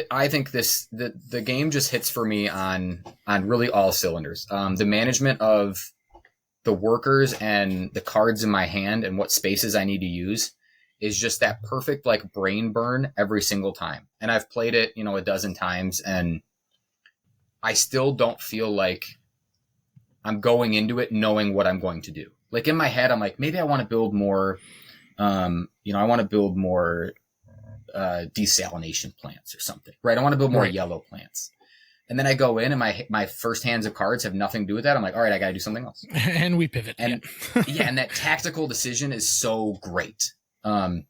I think the game just hits for me on really all cylinders. The management of the workers and the cards in my hand and what spaces I need to use is just that perfect like brain burn every single time. And I've played it, a dozen times, and I still don't feel like I'm going into it knowing what I'm going to do. Like in my head, I'm like, maybe I want to build more, I want to build more desalination plants or something, right? I want to build more yellow plants. And then I go in and my first hands of cards have nothing to do with that. I'm like, all right, I got to do something else. And we pivot. And and that tactical decision is so great. And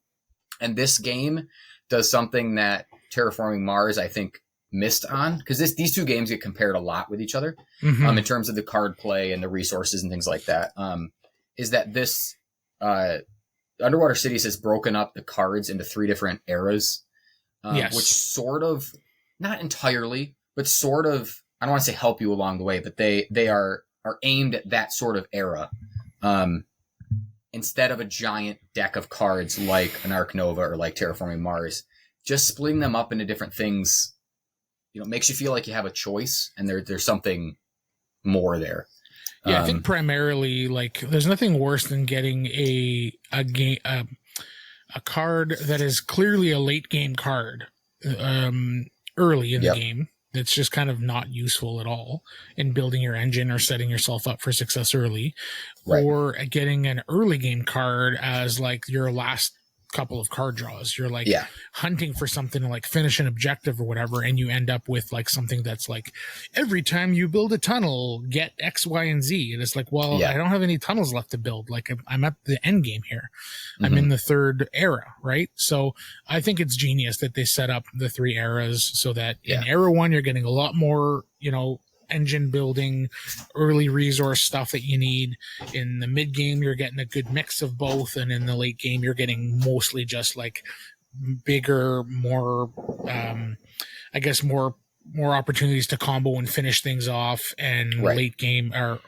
this game does something that Terraforming Mars, I think, missed on, because these two games get compared a lot with each other in terms of the card play and the resources and things like that. Is that this Underwater Cities has broken up the cards into 3 different eras, which sort of, not entirely, but sort of, I don't want to say help you along the way, but they are aimed at that sort of era. Instead of a giant deck of cards like an Ark Nova or like Terraforming Mars, just splitting them up into different things, makes you feel like you have a choice and there's something more there. Yeah, I think primarily, like, there's nothing worse than getting a card that is clearly a late game card early in the game. That's just kind of not useful at all in building your engine or setting yourself up for success early, or getting an early game card as like your last couple of card draws. You're like hunting for something to like finish an objective or whatever, and you end up with like something that's like, every time you build a tunnel, get X, Y, and Z. And it's like, well, I don't have any tunnels left to build. Like, I'm at the end game here. I'm in the 3rd era, right? So I think it's genius that they set up the 3 eras so that in era 1, you're getting a lot more, engine building, early resource stuff that you need. In the mid game, you're getting a good mix of both, and in the late game, you're getting mostly just like bigger, more, I guess more opportunities to combo and finish things off, and late game or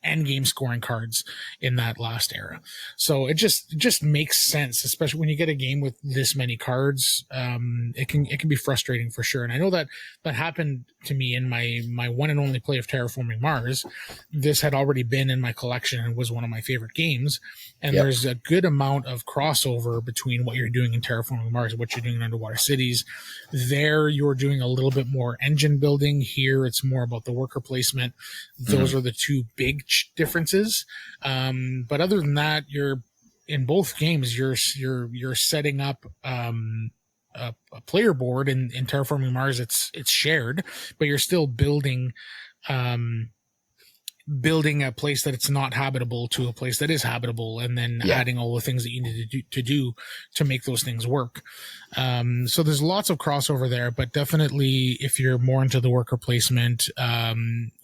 end game scoring cards in that last era. So it just makes sense, especially when you get a game with this many cards. It can be frustrating for sure. And I know that happened to me in my one and only play of Terraforming Mars. This had already been in my collection and was one of my favorite games. And there's a good amount of crossover between what you're doing in Terraforming Mars and what you're doing in Underwater Cities. There, you're doing a little bit more engine building. Here, it's more about the worker placement. Those are the 2 big differences. But other than that, you're in both games, you're setting up a player board. In Terraforming Mars, it's shared, but you're still building a place that it's not habitable to a place that is habitable, and then adding all the things that you need to do to make those things work. So there's lots of crossover there, but definitely if you're more into the worker placement,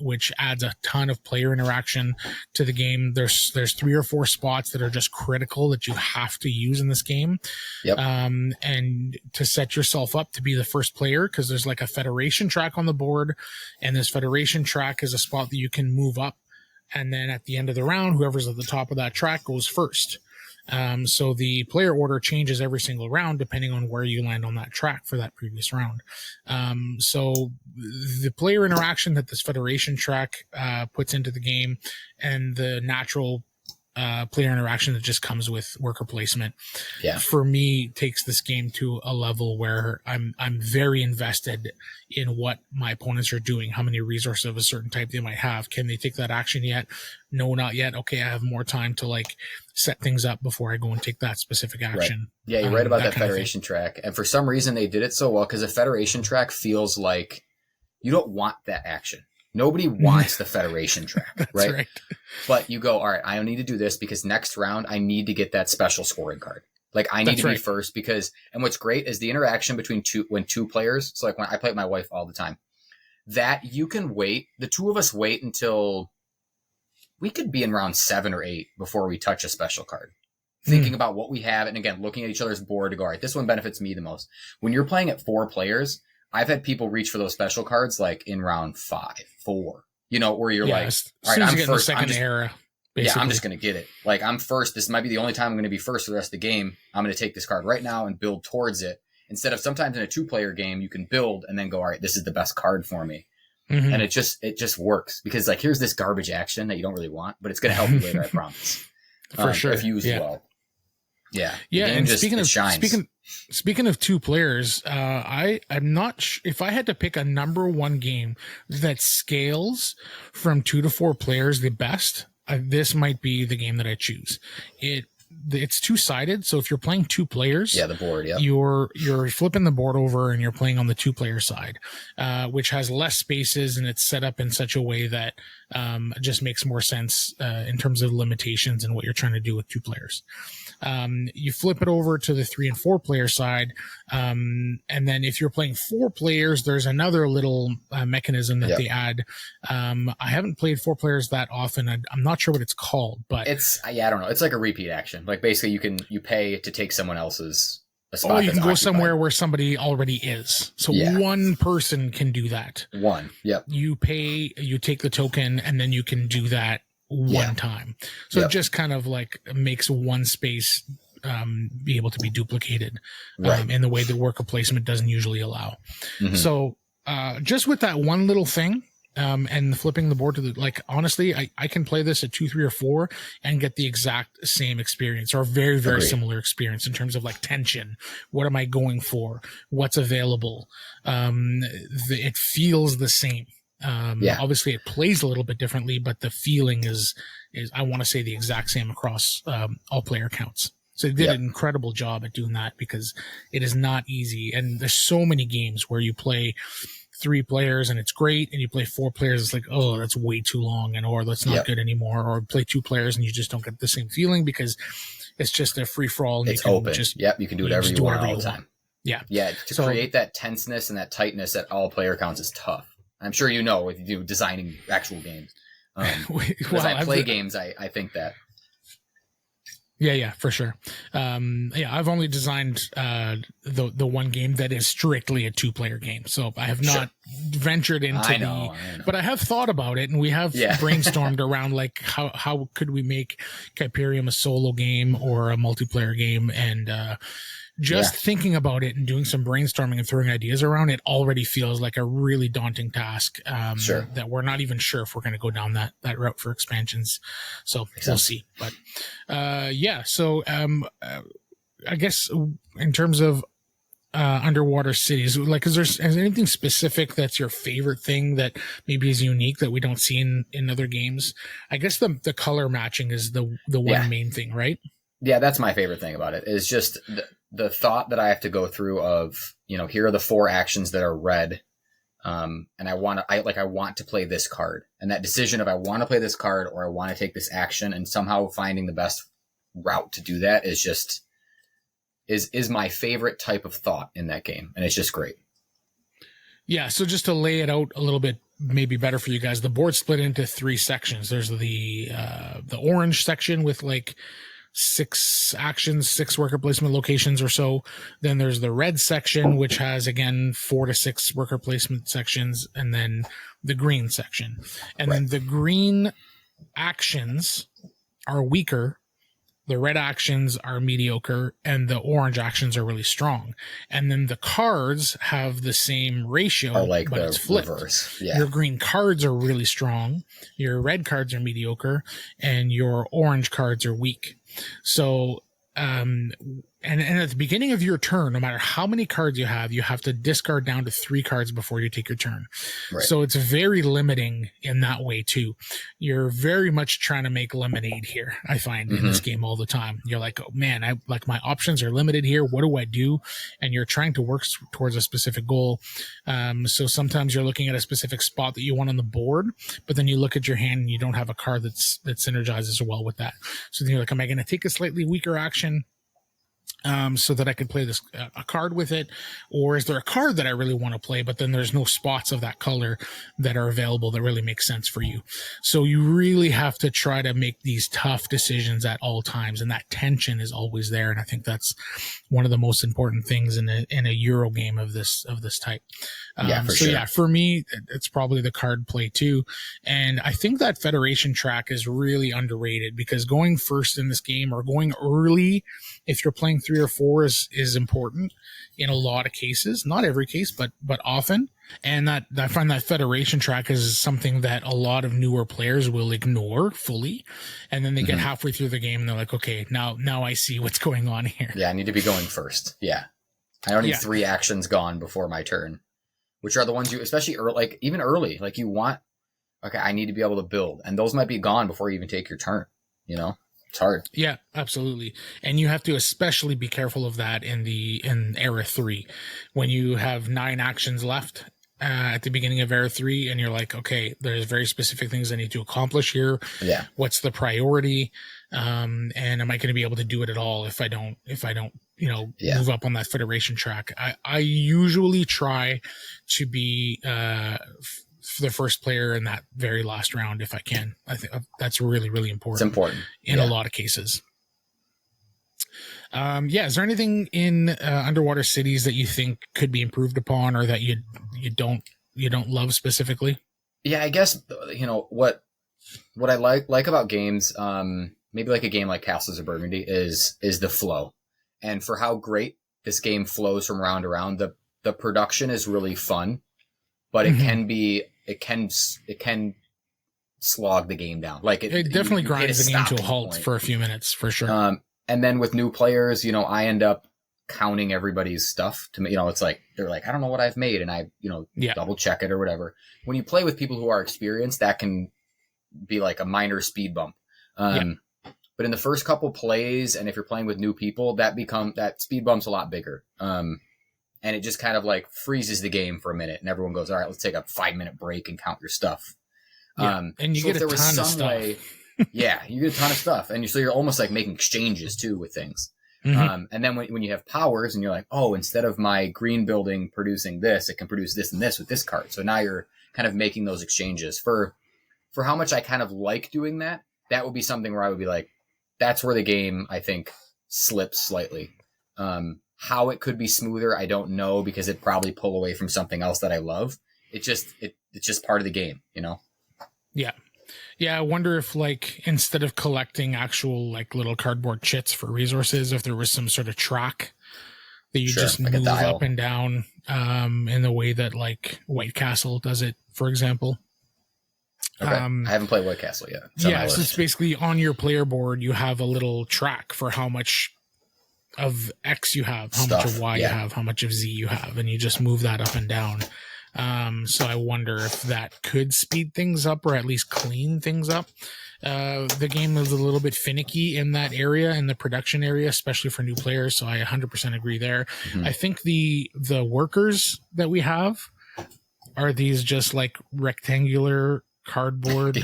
which adds a ton of player interaction to the game, there's 3 or 4 spots that are just critical that you have to use in this game. And to set yourself up to be the first player, because there's like a Federation track on the board, and this Federation track is a spot that you can move up. And then at the end of the round, whoever's at the top of that track goes first. So the player order changes every single round depending on where you land on that track for that previous round. So the player interaction that this Federation track puts into the game, and the natural player interaction that just comes with worker placement, for me, takes this game to a level where I'm very invested in what my opponents are doing, how many resources of a certain type they might have. Can they take that action yet? No, not yet. Okay, I have more time to like set things up before I go and take that specific action. Yeah, you're right about that Federation track. And for some reason they did it so well, because a Federation track feels like you don't want that action. Nobody wants the Federation track, right? But you go, all right, I need to do this because next round I need to get that special scoring card. Like, I need to be first because, and what's great is the interaction between when 2 players. So like when I play with my wife all the time, that you can wait, the 2 of us wait until we could be in round 7 or 8 before we touch a special card. Thinking about what we have. And again, looking at each other's board to go, all right, this one benefits me the most. When you're playing at 4 players, I've had people reach for those special cards like in round 5, 4, where you're like, all right, I'm first. Era. Basically. Yeah, I'm just going to get it. Like, I'm first. This might be the only time I'm going to be first for the rest of the game. I'm going to take this card right now and build towards it. Instead of sometimes in a 2-player game, you can build and then go, all right, this is the best card for me. And it just works because like, here's this garbage action that you don't really want, but it's going to help you later, I promise. For sure. If used well. Yeah. And speaking of 2 players, I'm not if I had to pick a number 1 game that scales from 2 to 4 players the best, this might be the game that I choose. It's 2-sided, so if you're playing 2 players, the board, you're flipping the board over and you're playing on the 2-player side, which has less spaces, and it's set up in such a way that just makes more sense in terms of limitations and what you're trying to do with 2 players. You flip it over to the 3 and 4 player side. And then if you're playing 4 players, there's another little mechanism that they add. I haven't played 4 players that often. I'm not sure what it's called, but I don't know. It's like a repeat action. Like basically you pay to take someone else's a spot. You can go somewhere where somebody already is. So one person can do that. Yep. You pay, you take the token, and then you can do that one time. So it just kind of like makes one space be able to be duplicated in the way that worker placement doesn't usually allow. So just with that one little thing, and flipping the board to the, like, honestly, I can play this at 2, 3, or 4 and get the exact same experience, or very, very similar experience in terms of like tension. What am I going for? What's available? It feels the same. Obviously it plays a little bit differently, but the feeling is I want to say the exact same across all player counts. So they did an incredible job at doing that, because it is not easy. And there's so many games where you play 3 players and it's great, and you play 4 players, it's like, oh, that's way too long, and or that's not good anymore. Or play 2 players and you just don't get the same feeling because it's just a free for all. It's open. You can do whatever you want all the time. Yeah. To create that tenseness and that tightness at all player counts is tough. I'm sure you know, with you designing actual games. As I play games, I think that. Yeah, for sure. I've only designed the one game that is strictly a 2-player game, so I have not ventured into I know. But I have thought about it, and we have brainstormed around like how could we make Kyperium a solo game or a multiplayer game, and thinking about it and doing some brainstorming and throwing ideas around, it already feels like a really daunting task. That we're not even sure if we're going to go down that route for expansions. So we'll see. But So I guess in terms of underwater cities, like, is there anything specific that's your favorite thing that maybe is unique that we don't see in other games? I guess the color matching is the one main thing, right? Yeah, that's my favorite thing about it, is just the thought that I have to go through of, here are the 4 actions that are red. And I want to play this card, and that decision of I want to play this card or I want to take this action, and somehow finding the best route to do that is just is my favorite type of thought in that game. And it's just great. Yeah. So just to lay it out a little bit, maybe better for you guys, the board split into 3 sections. There's the orange section with like 6 actions, 6 worker placement locations or so. Then there's the red section, which has, again, 4 to 6 worker placement sections, and then the green section. And then the green actions are weaker, the red actions are mediocre, and the orange actions are really strong. And then the cards have the same ratio, but it's flipped. Reverse. Yeah. Your green cards are really strong, your red cards are mediocre, and your orange cards are weak. So, and at the beginning of your turn, no matter how many cards you have to discard down to 3 cards before you take your turn. Right. So it's very limiting in that way too. You're very much trying to make lemonade here, I find, in this game all the time. You're like, oh man, my options are limited here. What do I do? And you're trying to work towards a specific goal. So sometimes you're looking at a specific spot that you want on the board, but then you look at your hand and you don't have a card that synergizes well with that. So then you're like, am I going to take a slightly weaker action so that I can play this a card with it, or is there a card that I really want to play, but then there's no spots of that color that are available that really make sense for you? So you really have to try to make these tough decisions at all times, and that tension is always there. And I think that's one of the most important things in a Euro game of this type. For me, it's probably the card play too. And I think that Federation track is really underrated, because going first in this game, or going early, if you're playing 3 or 4, is important in a lot of cases. Not every case, but often. And that I find that Federation track is something that a lot of newer players will ignore fully. And then they get halfway through the game and they're like, okay, now I see what's going on here. Yeah, I need to be going first. Yeah. I don't need 3 actions gone before my turn, which are the ones you, especially early, even early, like you want, okay, I need to be able to build. And those might be gone before you even take your turn, It's hard. Yeah, absolutely. And you have to especially be careful of that in era 3, when you have 9 actions left. at the beginning of Era 3, and you're like, okay, there's very specific things I need to accomplish here. Yeah. What's the priority? And am I going to be able to do it at all if I don't, move up on that Federation track? I usually try to be, the first player in that very last round if I can. I think that's really, really important. It's important in a lot of cases. Is there anything in Underwater Cities that you think could be improved upon, or that you don't love specifically? Yeah, I guess what I like about games, maybe like a game like Castles of Burgundy, is the flow, and for how great this game flows from round to round. The production is really fun, but it can slog the game down. Like it definitely grinds the game to a halt for a few minutes, for sure. And then with new players, I end up counting everybody's stuff to me. It's like, they're like, I don't know what I've made. And I, double check it or whatever. When you play with people who are experienced, that can be like a minor speed bump. But in the first couple plays, and if you're playing with new people, that speed bump's a lot bigger. And it just kind of like freezes the game for a minute, and everyone goes, all right, let's take a 5-minute break and count your stuff. And you get a ton of stuff. Yeah, you get a ton of stuff. And so you're almost like making exchanges too with things. Mm-hmm. And then when you have powers and you're like, oh, instead of my green building producing this, it can produce this and this with this card. So now you're kind of making those exchanges. For how much I kind of like doing that, that would be something where I would be like, that's where the game, I think, slips slightly. How it could be smoother, I don't know, because it'd probably pull away from something else that I love. It's just part of the game, Yeah. Yeah, I wonder if, like, instead of collecting actual, like, little cardboard chits for resources, if there was some sort of track that you just like move up and down in the way that, like, White Castle does it, for example. Okay. I haven't played White Castle yet. So it's basically on your player board, you have a little track for how much of X you have, how much of Y you have, how much of Z you have, and you just move that up and down. So I wonder if that could speed things up, or at least clean things up. The game is a little bit finicky in that area, in the production area, especially for new players. So I 100% agree there. Mm-hmm. I think the workers that we have are these just like rectangular cardboard,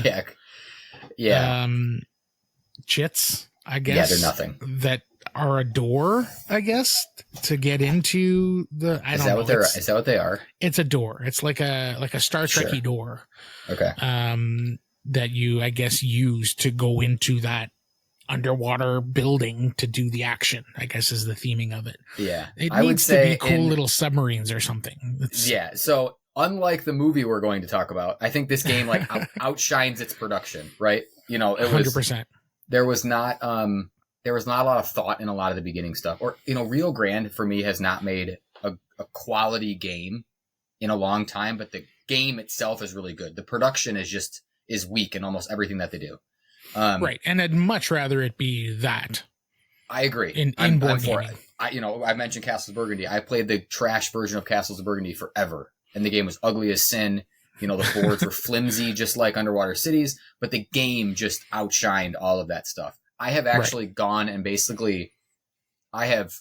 chits, I guess. Yeah, they're nothing. That are a door, I guess, to get into the. Is that what they are? It's a door. It's like a Star Trek-y door. Okay. That you, I guess, use to go into that underwater building to do the action, I guess, is the theming of it. Yeah. It needs to be cool little submarines or something. So unlike the movie we're going to talk about, I think this game like outshines its production, right? It was 100%. There was not a lot of thought in a lot of the beginning stuff. Or, Rio Grande for me has not made a quality game in a long time, but the game itself is really good. The production is weak in almost everything that they do. Right. And I'd much rather it be that. I agree. In board gaming. I mentioned Castles of Burgundy. I played the trash version of Castles of Burgundy forever, and the game was ugly as sin. The boards were flimsy, just like Underwater Cities, but the game just outshined all of that stuff. I have actually gone and basically, I have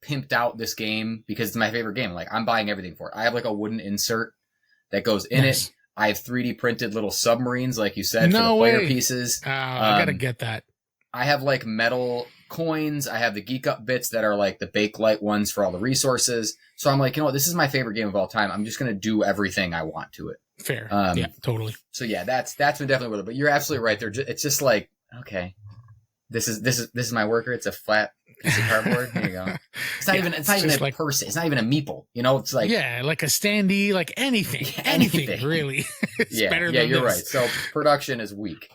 pimped out this game because it's my favorite game. Like, I'm buying everything for it. I have like a wooden insert that goes in it. I have 3D printed little submarines, like you said, for the player pieces. I gotta get that. I have like metal coins. I have the Geek Up bits that are like the Bakelite ones for all the resources. So I'm like, this is my favorite game of all time. I'm just going to do everything I want to it. Fair. Yeah, totally. So yeah, that's been definitely worth it. But you're absolutely right. It's just like, okay, this is my worker. It's a flat piece of cardboard. Here you go. It's not even a person. It's not even a meeple. It's like like a standee, like anything, anything really. It's better than you're this. right. So production is weak.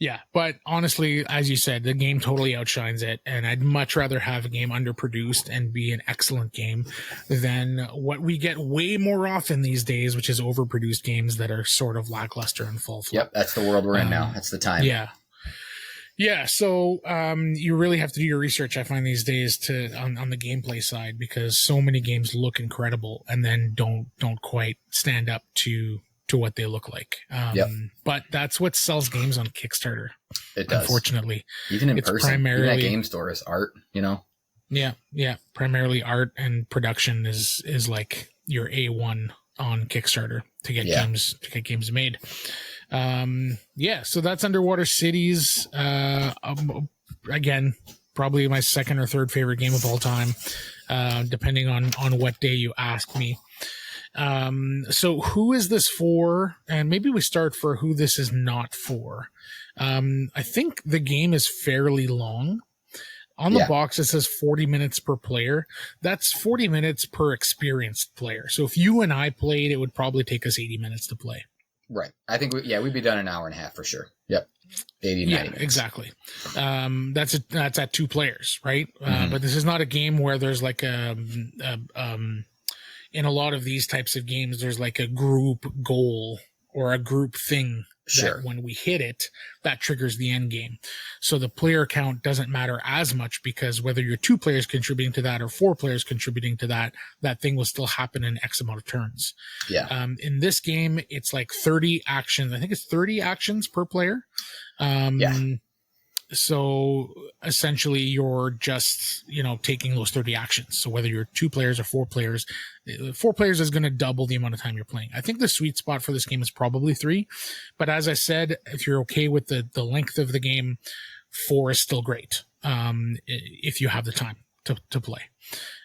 Yeah, but honestly, as you said, the game totally outshines it, and I'd much rather have a game underproduced and be an excellent game than what we get way more often these days, which is overproduced games that are sort of lackluster and full flow. Yep, that's the world we're in now. That's the time. Yeah. Yeah, so you really have to do your research, I find, these days on the gameplay side, because so many games look incredible and then don't quite stand up to what they look like. But that's what sells games on Kickstarter. It does. Unfortunately. Even in person, even at game stores, art, Yeah. Primarily art, and production is like, your A1 on Kickstarter to get games made. So that's Underwater Cities. Again, probably my second or third favorite game of all time, depending on what day you ask me. So who is this for? And maybe we start for who this is not for. I think the game is fairly long. On the box, it says 40 minutes per player. That's 40 minutes per experienced player. So if you and I played, it would probably take us 80 minutes to play. Right. I think, we'd be done an hour and a half for sure. Yep. 80, 90 minutes. Exactly. That's at 2 players, right? But this is not a game where there's like in a lot of these types of games, there's like a group goal or a group thing. That when we hit it, that triggers the end game. So the player count doesn't matter as much, because whether you're 2 players contributing to that or 4 players contributing to that, that thing will still happen in X amount of turns. Yeah. In this game, it's like 30 actions. I think it's 30 actions per player. So essentially you're just, taking those 30 actions. So whether you're 2 players or 4 players, 4 players is going to double the amount of time you're playing. I think the sweet spot for this game is probably 3. But as I said, if you're okay with the length of the game, 4 is still great. If you have the time to play.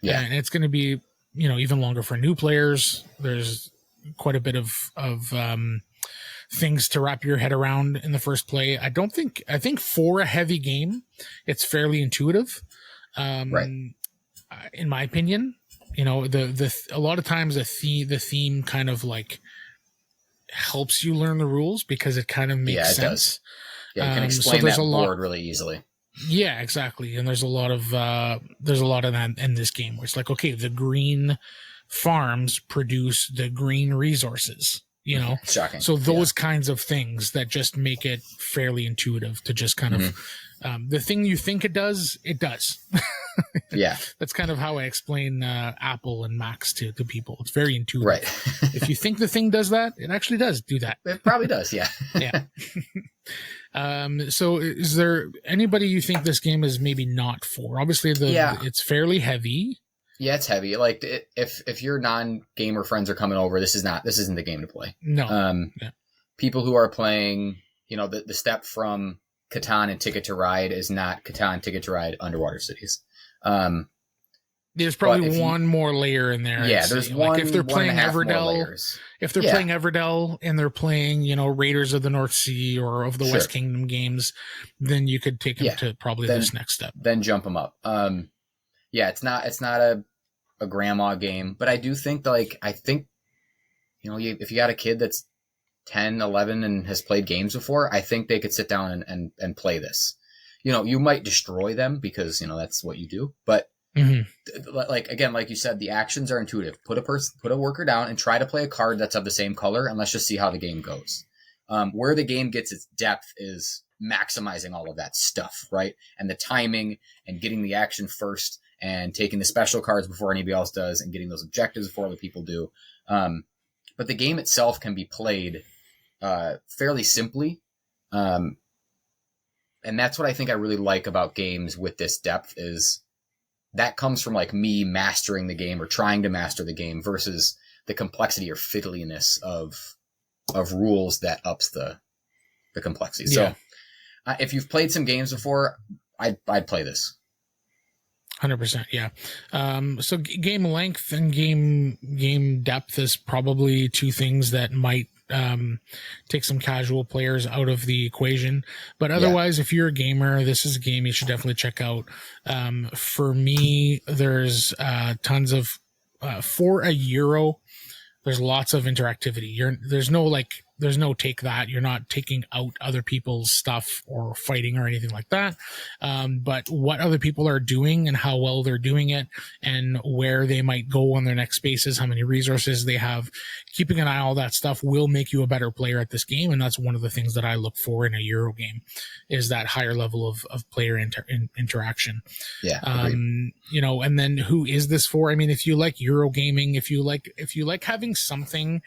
Yeah. And it's going to be, even longer for new players. There's quite a bit of things to wrap your head around in the first play. I think for a heavy game, it's fairly intuitive. In my opinion, a lot of times the theme kind of like helps you learn the rules, because it kind of makes sense. Does. Yeah, you can explain that board really easily. Yeah, exactly. And there's a lot of that in this game, where it's like, okay, the green farms produce the green resources. Shocking. So those kinds of things that just make it fairly intuitive to just kind of, the thing you think it does. Yeah. That's kind of how I explain Apple and Macs to people. It's very intuitive. Right. If you think the thing does that, it actually does do that. It probably does. Yeah. Yeah. So is there anybody you think this game is maybe not for? Obviously it's fairly heavy. Yeah, it's heavy. Like if your non-gamer friends are coming over, this isn't the game to play. No. People who are playing, the step from Catan and Ticket to Ride is not Catan, Ticket to Ride, Underwater Cities. There's probably one more layer in there. Yeah, there's one. Like if they're playing Everdell, playing Everdell and they're playing, Raiders of the North Sea or of the West Kingdom games, then you could take them to probably this next step. Then jump them up. Yeah, it's not a grandma game, but I do think if you got a kid that's 10, 11 and has played games before, I think they could sit down and play this. You might destroy them because, that's what you do, but like you said, the actions are intuitive. Put a worker down and try to play a card that's of the same color, and let's just see how the game goes. Where the game gets its depth is maximizing all of that stuff, right? And the timing and getting the action first, and taking the special cards before anybody else does, and getting those objectives before other people do. But the game itself can be played fairly simply. And that's what I think I really like about games with this depth, is that comes from like me mastering the game or trying to master the game versus the complexity or fiddliness of rules that ups the complexity. Yeah. So if you've played some games before, I'd play this. 100%. Yeah. So game length and game depth is probably 2 things that might take some casual players out of the equation. But otherwise, if you're a gamer, this is a game you should definitely check out. For me, there's tons of for €1. There's lots of interactivity. There's no take that. You're not taking out other people's stuff or fighting or anything like that. But what other people are doing and how well they're doing it and where they might go on their next spaces, how many resources they have, keeping an eye on all that stuff will make you a better player at this game. And that's one of the things that I look for in a Euro game, is that higher level of player interaction. Yeah. And then who is this for? I mean, if you like Euro gaming, if you like having something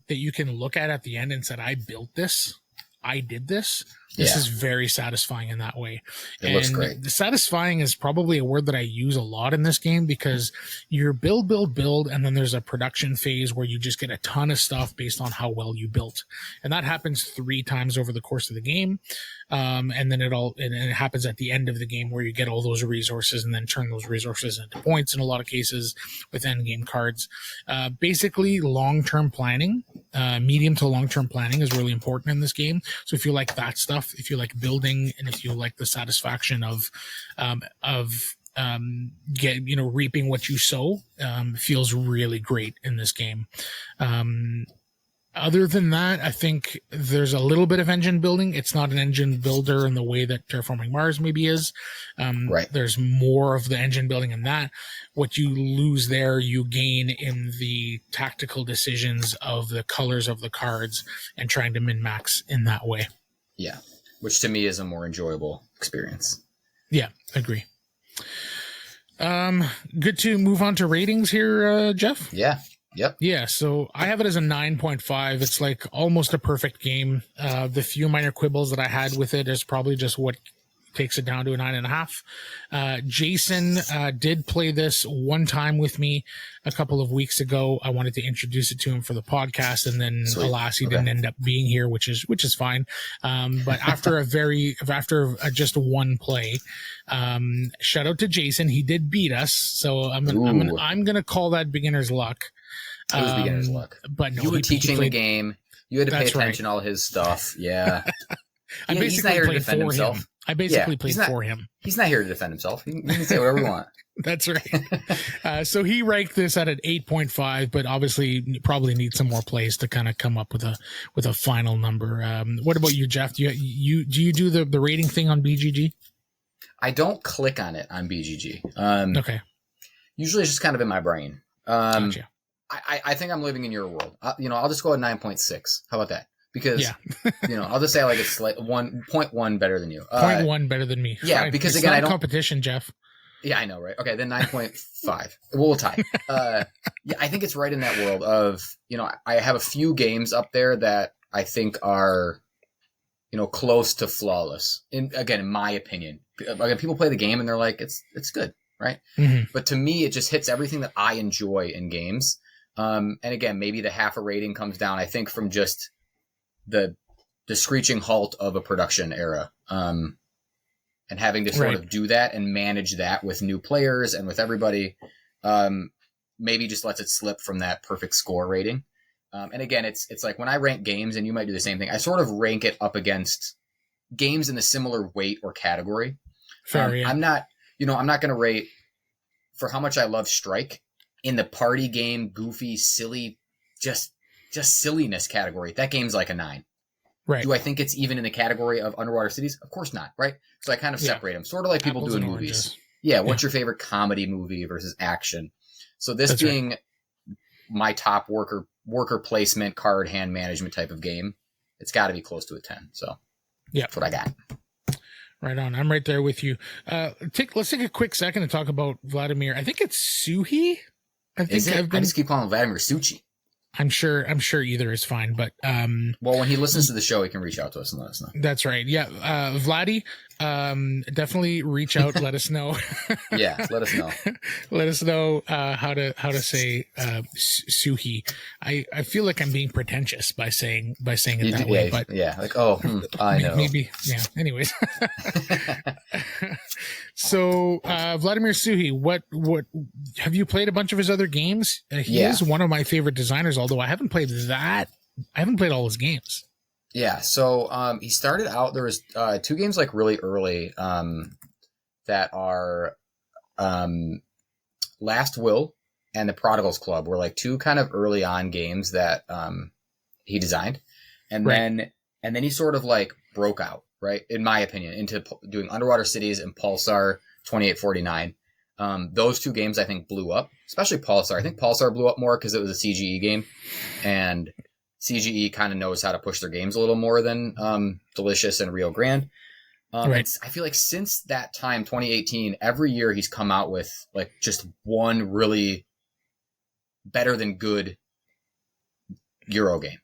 that you can look at the end and said, I built this, I did this. This Yeah. is very satisfying in that way. It looks great. Satisfying is probably a word that I use a lot in this game because you're build, and then there's a production phase where you just get a ton of stuff based on how well you built. And that happens 3 times over the course of the game. And then it happens at the end of the game where you get all those resources and then turn those resources into points in a lot of cases with end game cards. Basically, long-term planning, medium to long-term planning is really important in this game. So if you like that stuff, if you like building, and if you like the satisfaction of reaping what you sow, feels really great in this game. Other than that, I think there's a little bit of engine building. It's not an engine builder in the way that Terraforming Mars maybe is. Right. There's more of the engine building in that. What you lose there, you gain in the tactical decisions of the colors of the cards and trying to min-max in that way. Yeah. Which to me is a more enjoyable experience. Yeah, agree. Good to move on to ratings here, Jeff. Yeah. Yep. Yeah, so I have it as a 9.5. It's like almost a perfect game. The few minor quibbles that I had with it is probably just what takes it down to a 9.5. Jason did play this one time with me a couple of weeks ago. I wanted to introduce it to him for the podcast, and then alas, he didn't end up being here, which is fine. But after just one play, shout out to Jason. He did beat us, so I'm gonna call that beginner's luck. It was beginner's luck. But no, you were teaching the game. You had to pay attention to all his stuff. Yeah. I basically played for him. I basically played for him. He's not here to defend himself. He can say whatever he wants. That's right. So he ranked this at an 8.5, but obviously probably needs some more plays to kind of come up with a final number. What about you, Jeff? Do you do the rating thing on BGG? I don't click on it on BGG. Okay. Usually it's just kind of in my brain. Gotcha. I think I'm living in your world. I'll just go at 9.6. How about that? Because, I'll just say like it's like 1.1 better than you. 0.1 better than me. Yeah, Fine. because it's again, not I don't competition, Jeff. Yeah, I know, right? Okay, then 9.5. We'll tie. I think it's right in that world of, I have a few games up there that I think are, close to flawless. In my opinion. Like, people play the game and they're like, it's good, right? Mm-hmm. But to me, it just hits everything that I enjoy in games. And again, maybe the half a rating comes down, I think, from just the screeching halt of a production era. And having to sort of do that and manage that with new players and with everybody, maybe just lets it slip from that perfect score rating. And again, it's like when I rank games, and you might do the same thing, I sort of rank it up against games in a similar weight or category. Fair, yeah. I'm not going to rate for how much I love Strike in the party game, goofy, silly, just silliness category. That game's like a 9. Right. Do I think it's even in the category of Underwater Cities? Of course not, right? So I kind of separate them, sort of like people do in movies. Oranges. Yeah, what's your favorite comedy movie versus action? So this being my top worker placement, card hand management type of game, it's got to be close to a 10. So that's what I got. Right on. I'm right there with you. Let's take a quick second to talk about Vladimir. I think it's Suhi. I just keep calling him Vladimir Suchi. I'm sure either is fine, but well, when he listens to the show, he can reach out to us and let us know. That's right. Yeah, Vladdy, definitely reach out. Let us know. Yeah, let us know. Let us know how to say Suhi. I feel like I'm being pretentious by saying it that way, but like I know. Maybe Anyways, so Vladimir Suhi, what have you played a bunch of his other games? He is one of my favorite designers, although I haven't played all his games. Yeah, so he started out, there was 2 games like really early that are Last Will and The Prodigal's Club were like 2 kind of early on games that he designed. And then he sort of like broke out, right, in my opinion, into doing Underwater Cities and Pulsar 2849. Those 2 games I think blew up, especially Pulsar. I think Pulsar blew up more because it was a CGE game, and CGE kind of knows how to push their games a little more than Delicious and Rio Grande. I feel like since that time, 2018, every year he's come out with like just one really better than good Euro game.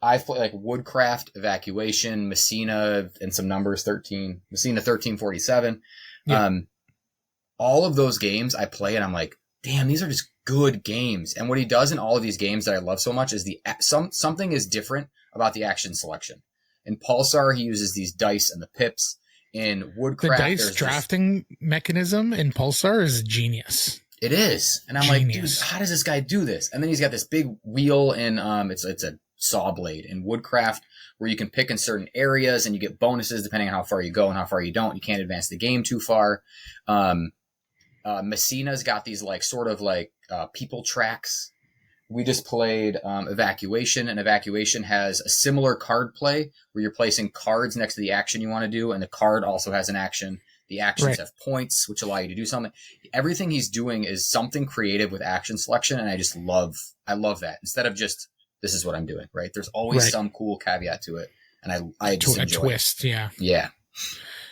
I've played like Woodcraft, Evacuation, Messina, and some numbers, Messina 1347. Yeah. All of those games I play and I'm like, damn, these are just good games. And what he does in all of these games that I love so much is something is different about the action selection. In Pulsar, he uses these dice and the pips. In Woodcraft, the dice drafting mechanism in Pulsar is genius. It is. And I'm like, dude, how does this guy do this? And then he's got this big wheel in, it's a saw blade in Woodcraft where you can pick in certain areas and you get bonuses depending on how far you go and how far you don't. You can't advance the game too far. Messina's got these like sort of like people tracks. We just played Evacuation, and Evacuation has a similar card play where you're placing cards next to the action you want to do, and the card also has an action. The actions have points, which allow you to do something. Everything he's doing is something creative with action selection, and I love that. Instead of just, this is what I'm doing, right? There's always some cool caveat to it, and I just enjoy a twist, it. Yeah.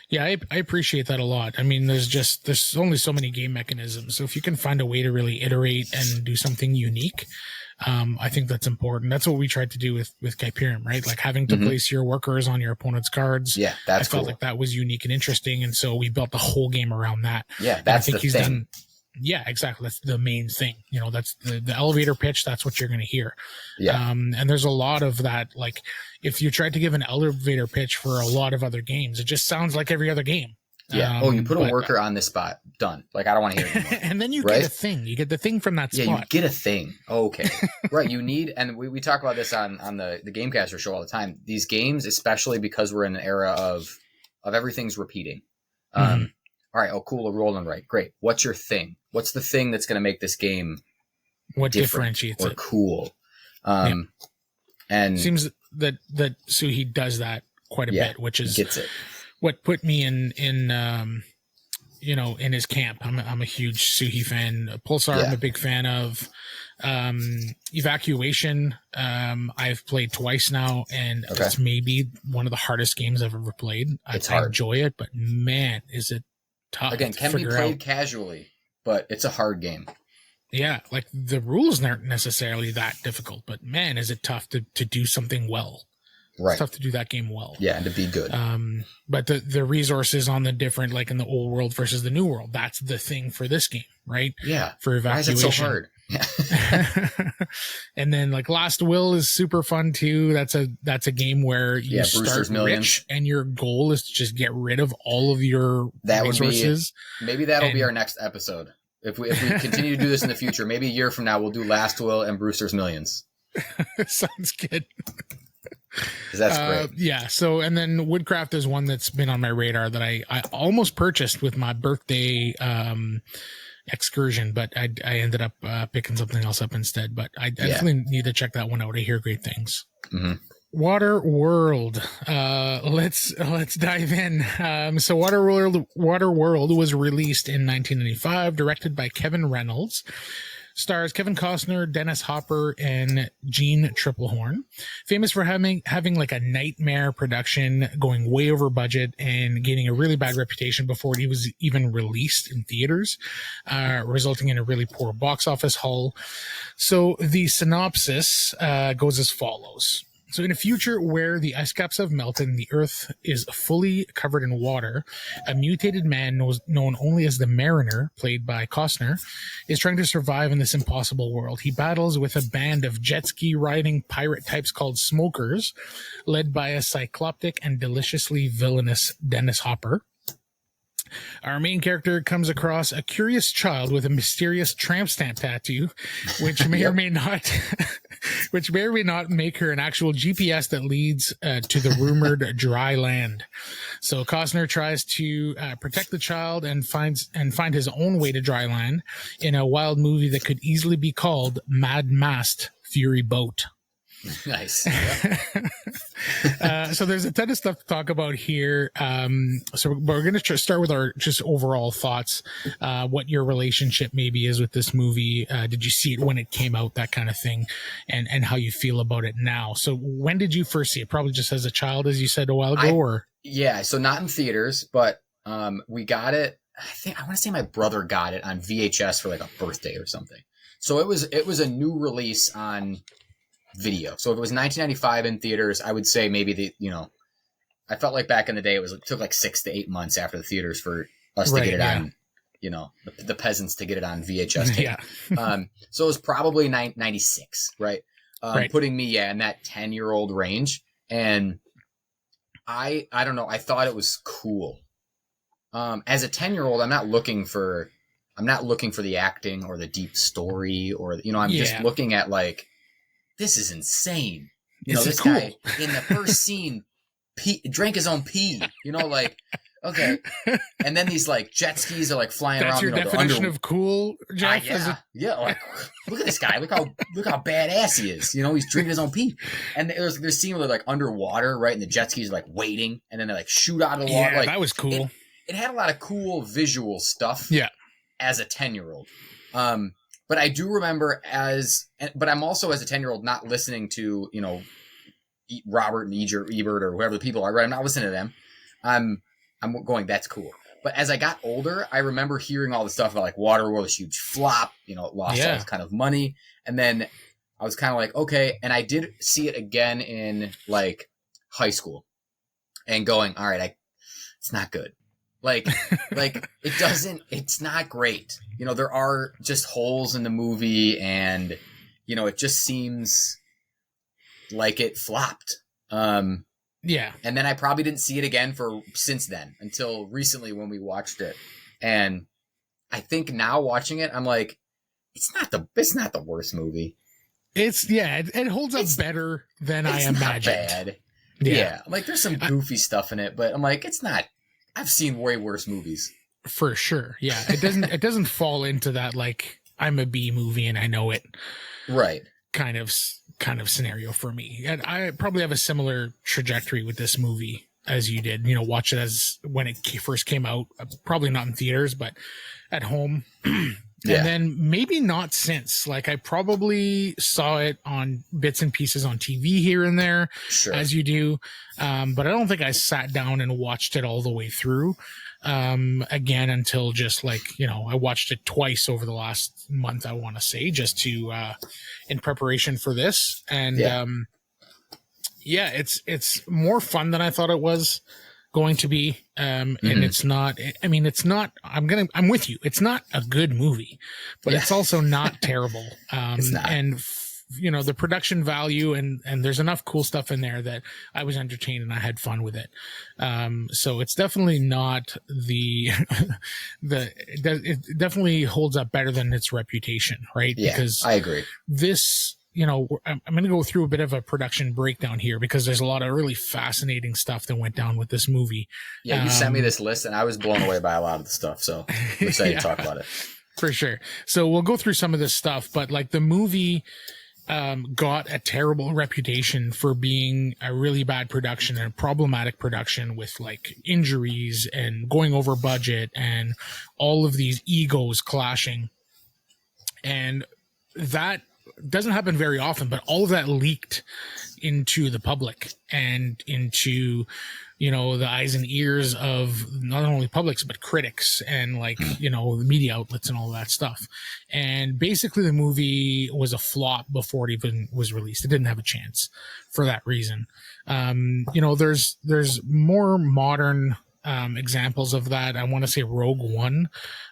Yeah, I appreciate that a lot. I mean, there's only so many game mechanisms. So if you can find a way to really iterate and do something unique, I think that's important. That's what we tried to do with Kyperium, right? Like having to place your workers on your opponent's cards. Yeah, that's I felt like that was unique and interesting. And so we built the whole game around that. Yeah, that's the thing. Yeah, exactly. That's the main thing. You know, that's the elevator pitch. That's what you're going to hear. Yeah. And there's a lot of that. Like if you tried to give an elevator pitch for a lot of other games, it just sounds like every other game. Yeah. You put a worker on this spot. Done. Like, I don't want to hear it anymore. And then you get a thing. You get the thing from that spot. Yeah, you get a thing. Okay. Right. You need, and we talk about this on the Gamecaster show all the time. These games, especially because we're in an era of everything's repeating. All right. Oh, cool. We're rolling right. Great. What's your thing? What's the thing that's going to make this game what differentiates or it? Cool. And it seems that Suhi does that quite a bit, which is gets it. What put me in you know, in his camp. I'm a huge Suhi fan. Pulsar, I'm a big fan of. Evacuation, I've played twice now, and it's maybe one of the hardest games I've ever played. I enjoy it, but man, is it tough. Again, can be played casually, but it's a hard game. Yeah, like the rules aren't necessarily that difficult, but man, is it tough to do something well. Right. It's tough to do that game well. Yeah, and to be good. But the resources on the different, like in the old world versus the new world, that's the thing for this game, right? Yeah. For Evacuation. Why is it so hard? And then like Last Will is super fun too. That's a game where you start rich and your goal is to just get rid of all of your resources. Maybe that'll be our next episode. If we continue to do this in the future, maybe a year from now, we'll do Last Will and Brewster's Millions. Sounds good. That's great. Yeah. So, and then Woodcraft is one that's been on my radar that I almost purchased with my birthday, excursion, but I ended up picking something else up instead. But I definitely need to check that one out. I hear great things. Waterworld. Let's dive in. So Waterworld was released in 1995, directed by Kevin Reynolds. Stars Kevin Costner, Dennis Hopper, and Gene Triplehorn. Famous for having like a nightmare production, going way over budget and gaining a really bad reputation before it was even released in theaters, resulting in a really poor box office haul. So the synopsis goes as follows. So in a future where the ice caps have melted and the earth is fully covered in water, a mutated man known only as the Mariner, played by Costner, is trying to survive in this impossible world. He battles with a band of jet ski riding pirate types called Smokers, led by a cycloptic and deliciously villainous Dennis Hopper. Our main character comes across a curious child with a mysterious tramp stamp tattoo, which may or may not, make her an actual GPS that leads to the rumored dry land. So Costner tries to protect the child and find his own way to dry land in a wild movie that could easily be called Mad Mast Fury Boat. Nice. So there's a ton of stuff to talk about here. So we're going to start with our just overall thoughts, what your relationship maybe is with this movie. Did you see it when it came out, that kind of thing, and how you feel about it now. So when did you first see it? Probably just as a child, as you said a while ago, or? Yeah, so not in theaters, but we got it. I want to say my brother got it on VHS for like a birthday or something. So it was a new release on video. So if it was 1995 in theaters, I would say maybe I felt like back in the day it took like 6 to 8 months after the theaters for us to get it on, the peasants to get it on VHS tape. Yeah. So it was probably 96, right? Right. Putting me in that 10-year-old range. And I don't know, I thought it was cool. As a 10-year-old, I'm not looking for the acting or the deep story or, I'm just looking at like, this is insane. This cool. guy in the first scene drank his own pee, like, okay. And then these like jet skis are like flying around. That's your definition of cool, Jeff? Yeah. Like, look at this guy. Look how badass he is. He's drinking his own pee. And there's scene where they're like underwater, right? And the jet skis are like waiting, and then they like shoot out of the water. Yeah, like, that was cool. It had a lot of cool visual stuff. Yeah. As a 10-year-old. But I do remember but I'm also as a 10-year-old not listening to, Robert and Ebert or whoever the people are, right? I'm not listening to them. I'm going, that's cool. But as I got older, I remember hearing all the stuff about like Waterworld, this huge flop, it lost all this kind of money. And then I was kind of like, okay. And I did see it again in like high school and going, all right, it's not good. Like it's not great. There are just holes in the movie and, it just seems like it flopped. Yeah. And then I probably didn't see it again since then until recently when we watched it. And I think now watching it, I'm like, it's not the worst movie. It holds up better than I imagined. Not bad. Yeah. Like there's some goofy stuff in it, but I'm like, it's not. I've seen way worse movies. For sure. Yeah. It doesn't fall into that, like, I'm a B movie and I know it. Right. Kind of scenario for me. And I probably have a similar trajectory with this movie as you did, watch it as when it first came out, probably not in theaters, but at home. And then maybe not since. Like I probably saw it on bits and pieces on TV here and there, as you do. But I don't think I sat down and watched it all the way through again until just like, I watched it twice over the last month, I want to say, just to in preparation for this. And it's more fun than I thought it was going to be. And it's not, I'm with you. It's not a good movie, but it's also not terrible. It's not. And the production value and there's enough cool stuff in there that I was entertained and I had fun with it. So it's definitely not it definitely holds up better than its reputation, right? Yeah, because I agree. This, I'm going to go through a bit of a production breakdown here because there's a lot of really fascinating stuff that went down with this movie. Yeah, you sent me this list and I was blown away by a lot of the stuff. So I'm excited to talk about it. For sure. So we'll go through some of this stuff, but like the movie got a terrible reputation for being a really bad production and a problematic production with like injuries and going over budget and all of these egos clashing. And that doesn't happen very often, but all of that leaked into the public and into, the eyes and ears of not only publics, but critics and like, the media outlets and all that stuff. And basically the movie was a flop before it even was released. It didn't have a chance for that reason. There's more modern, examples of that. I want to say Rogue One,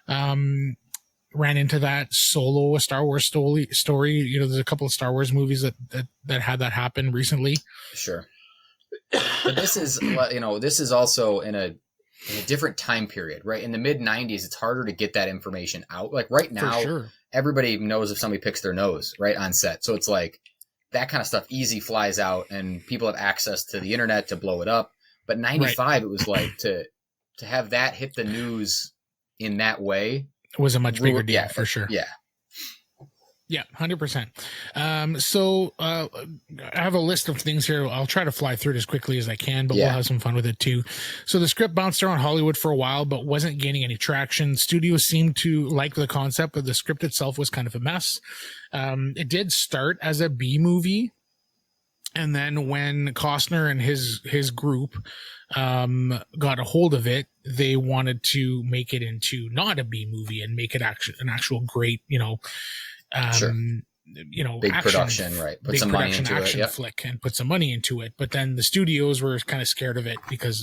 ran into that. Solo, a Star Wars story. There's a couple of Star Wars movies that had that happen recently. Sure. But this is also in a different time period, right? In the mid 90s, it's harder to get that information out. Like right now, everybody knows if somebody picks their nose right on set. So it's like that kind of stuff easy flies out and people have access to the internet to blow it up. But 95, it was like to have that hit the news in that way. It was a much bigger deal for sure. Yeah. Yeah, 100%. So I have a list of things here. I'll try to fly through it as quickly as I can, but we'll have some fun with it too. So the script bounced around Hollywood for a while, but wasn't gaining any traction. Studios seemed to like the concept, but the script itself was kind of a mess. It did start as a B movie. And then when Costner and his group got a hold of it, they wanted to make it into not a B movie and make it an actual great, big action, production, right? Put big some money production into it. action Yep. flick and put some money into it. But then the studios were kind of scared of it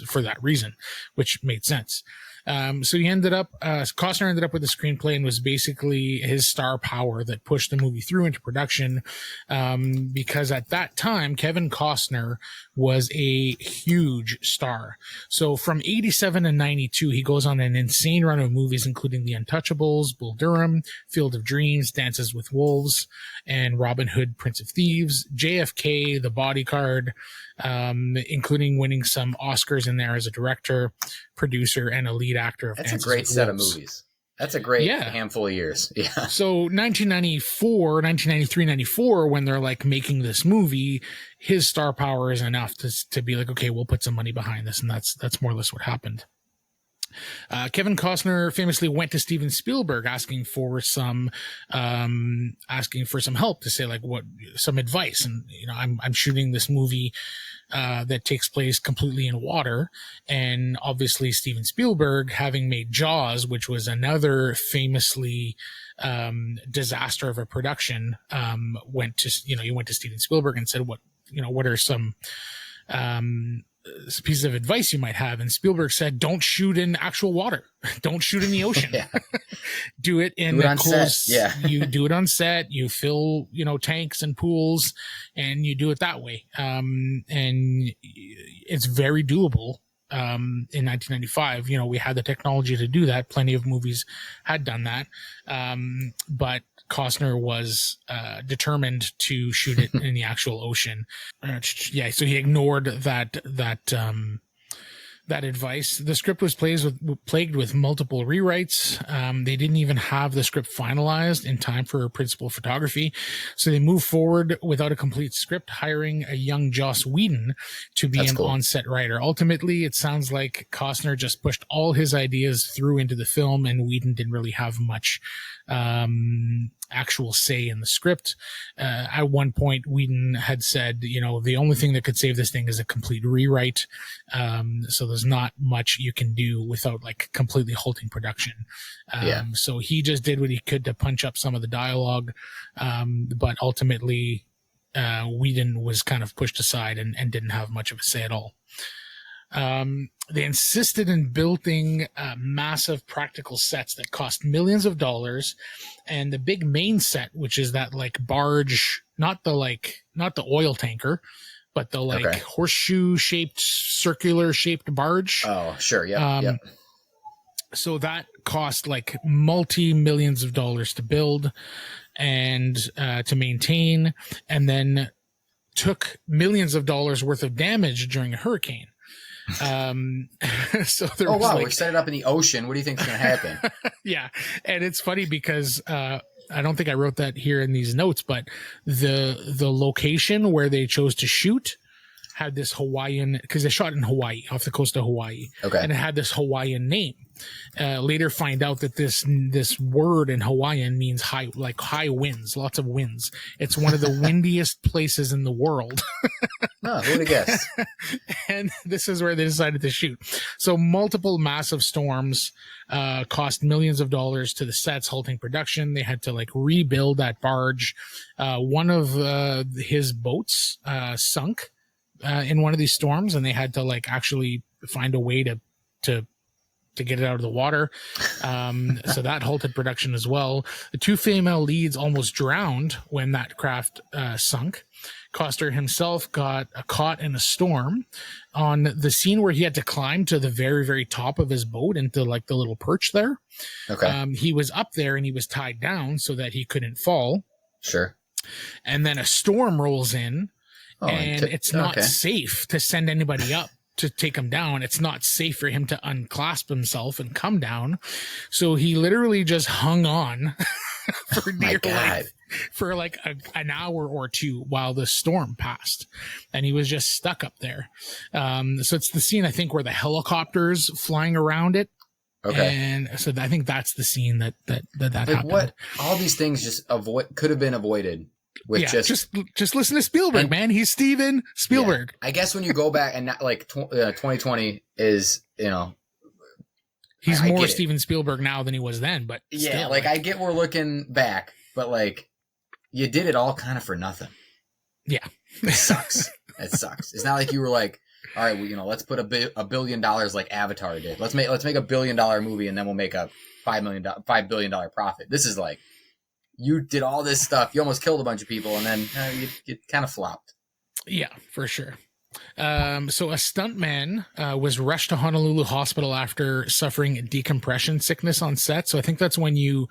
for that reason, which made sense. So he ended up, Costner ended up with the screenplay and was basically his star power that pushed the movie through into production. Because at that time, Kevin Costner was a huge star. So from 87 to 92, he goes on an insane run of movies, including The Untouchables, Bull Durham, Field of Dreams, Dances with Wolves, and Robin Hood, Prince of Thieves, JFK, The Bodyguard, including winning some Oscars in there as a director, producer, and a lead actor of That's Dances a great with set Wolves. of movies. That's a great handful of years. Yeah. So 1993, 94, when they're like making this movie, his star power is enough to be like, okay, we'll put some money behind this. And that's more or less what happened. Kevin Costner famously went to Steven Spielberg asking for some help, to say like some advice. And, I'm shooting this movie, that takes place completely in water. And obviously Steven Spielberg, having made Jaws, which was another famously, disaster of a production, went to Steven Spielberg and said, what are some, pieces of advice you might have? And Spielberg said, don't shoot in actual water. Don't shoot in the ocean. Do it in a close, you do it on set, you fill, tanks and pools, and you do it that way. And it's very doable. In 1995, we had the technology to do that. Plenty of movies had done that. But Costner was determined to shoot it in the actual ocean. So he ignored that advice. The script was plagued with multiple rewrites. They didn't even have the script finalized in time for principal photography. So they moved forward without a complete script, hiring a young Joss Whedon to be on-set writer. Ultimately, it sounds like Costner just pushed all his ideas through into the film, and Whedon didn't really have much actual say in the script. At one point, Whedon had said, the only thing that could save this thing is a complete rewrite. So there's not much you can do without like completely halting production. So he just did what he could to punch up some of the dialogue. But ultimately, Whedon was kind of pushed aside and didn't have much of a say at all. They insisted in building massive practical sets that cost millions of dollars. And the big main set, which is that like barge, not the oil tanker, but the horseshoe shaped, circular shaped barge. Oh, sure. Yeah. So that cost like multi-millions of dollars to build and to maintain, and then took millions of dollars worth of damage during a hurricane. So there was we set it up in the ocean. What do you think is going to happen? Yeah. And it's funny because, I don't think I wrote that here in these notes, but the location where they chose to shoot had this Hawaiian, because they shot in Hawaii, off the coast of Hawaii. Okay. And it had this Hawaiian name. Later find out that this word in Hawaiian means high winds, lots of winds. It's one of the windiest places in the world. Oh, who would have guessed? And this is where they decided to shoot. So multiple massive storms, cost millions of dollars to the sets, halting production. They had to like rebuild that barge. One of, his boats, sunk, in one of these storms, and they had to like actually find a way to get it out of the water. So that halted production as well. The two female leads almost drowned when that craft sunk. Costner himself got caught in a storm on the scene where he had to climb to the very, very top of his boat into like the little perch there. Okay. He was up there and he was tied down so that he couldn't fall. Sure. And then a storm rolls in, and it's not safe to send anybody up to take him down. It's not safe for him to unclasp himself and come down. So he literally just hung on for dear life for like an hour or two while the storm passed, and he was just stuck up there. So it's the scene, I think, where the helicopters flying around it. Okay. And so I think that's the scene that happened. What all these things just could have been avoided. Just listen to Spielberg, man. He's Steven Spielberg. Yeah. I guess when you go back and like 2020 is, he's more Steven Spielberg now than he was then. But I get we're looking back, but like you did it all kind of for nothing. Yeah. It sucks. It sucks. It's not like you were like, all right, well, let's put $1 billion like Avatar did. Let's make $1 billion movie and then we'll make a $5 billion profit. This is like, you did all this stuff. You almost killed a bunch of people and then you kind of flopped. Yeah, for sure. So a stuntman was rushed to Honolulu Hospital after suffering decompression sickness on set. So I think that's when you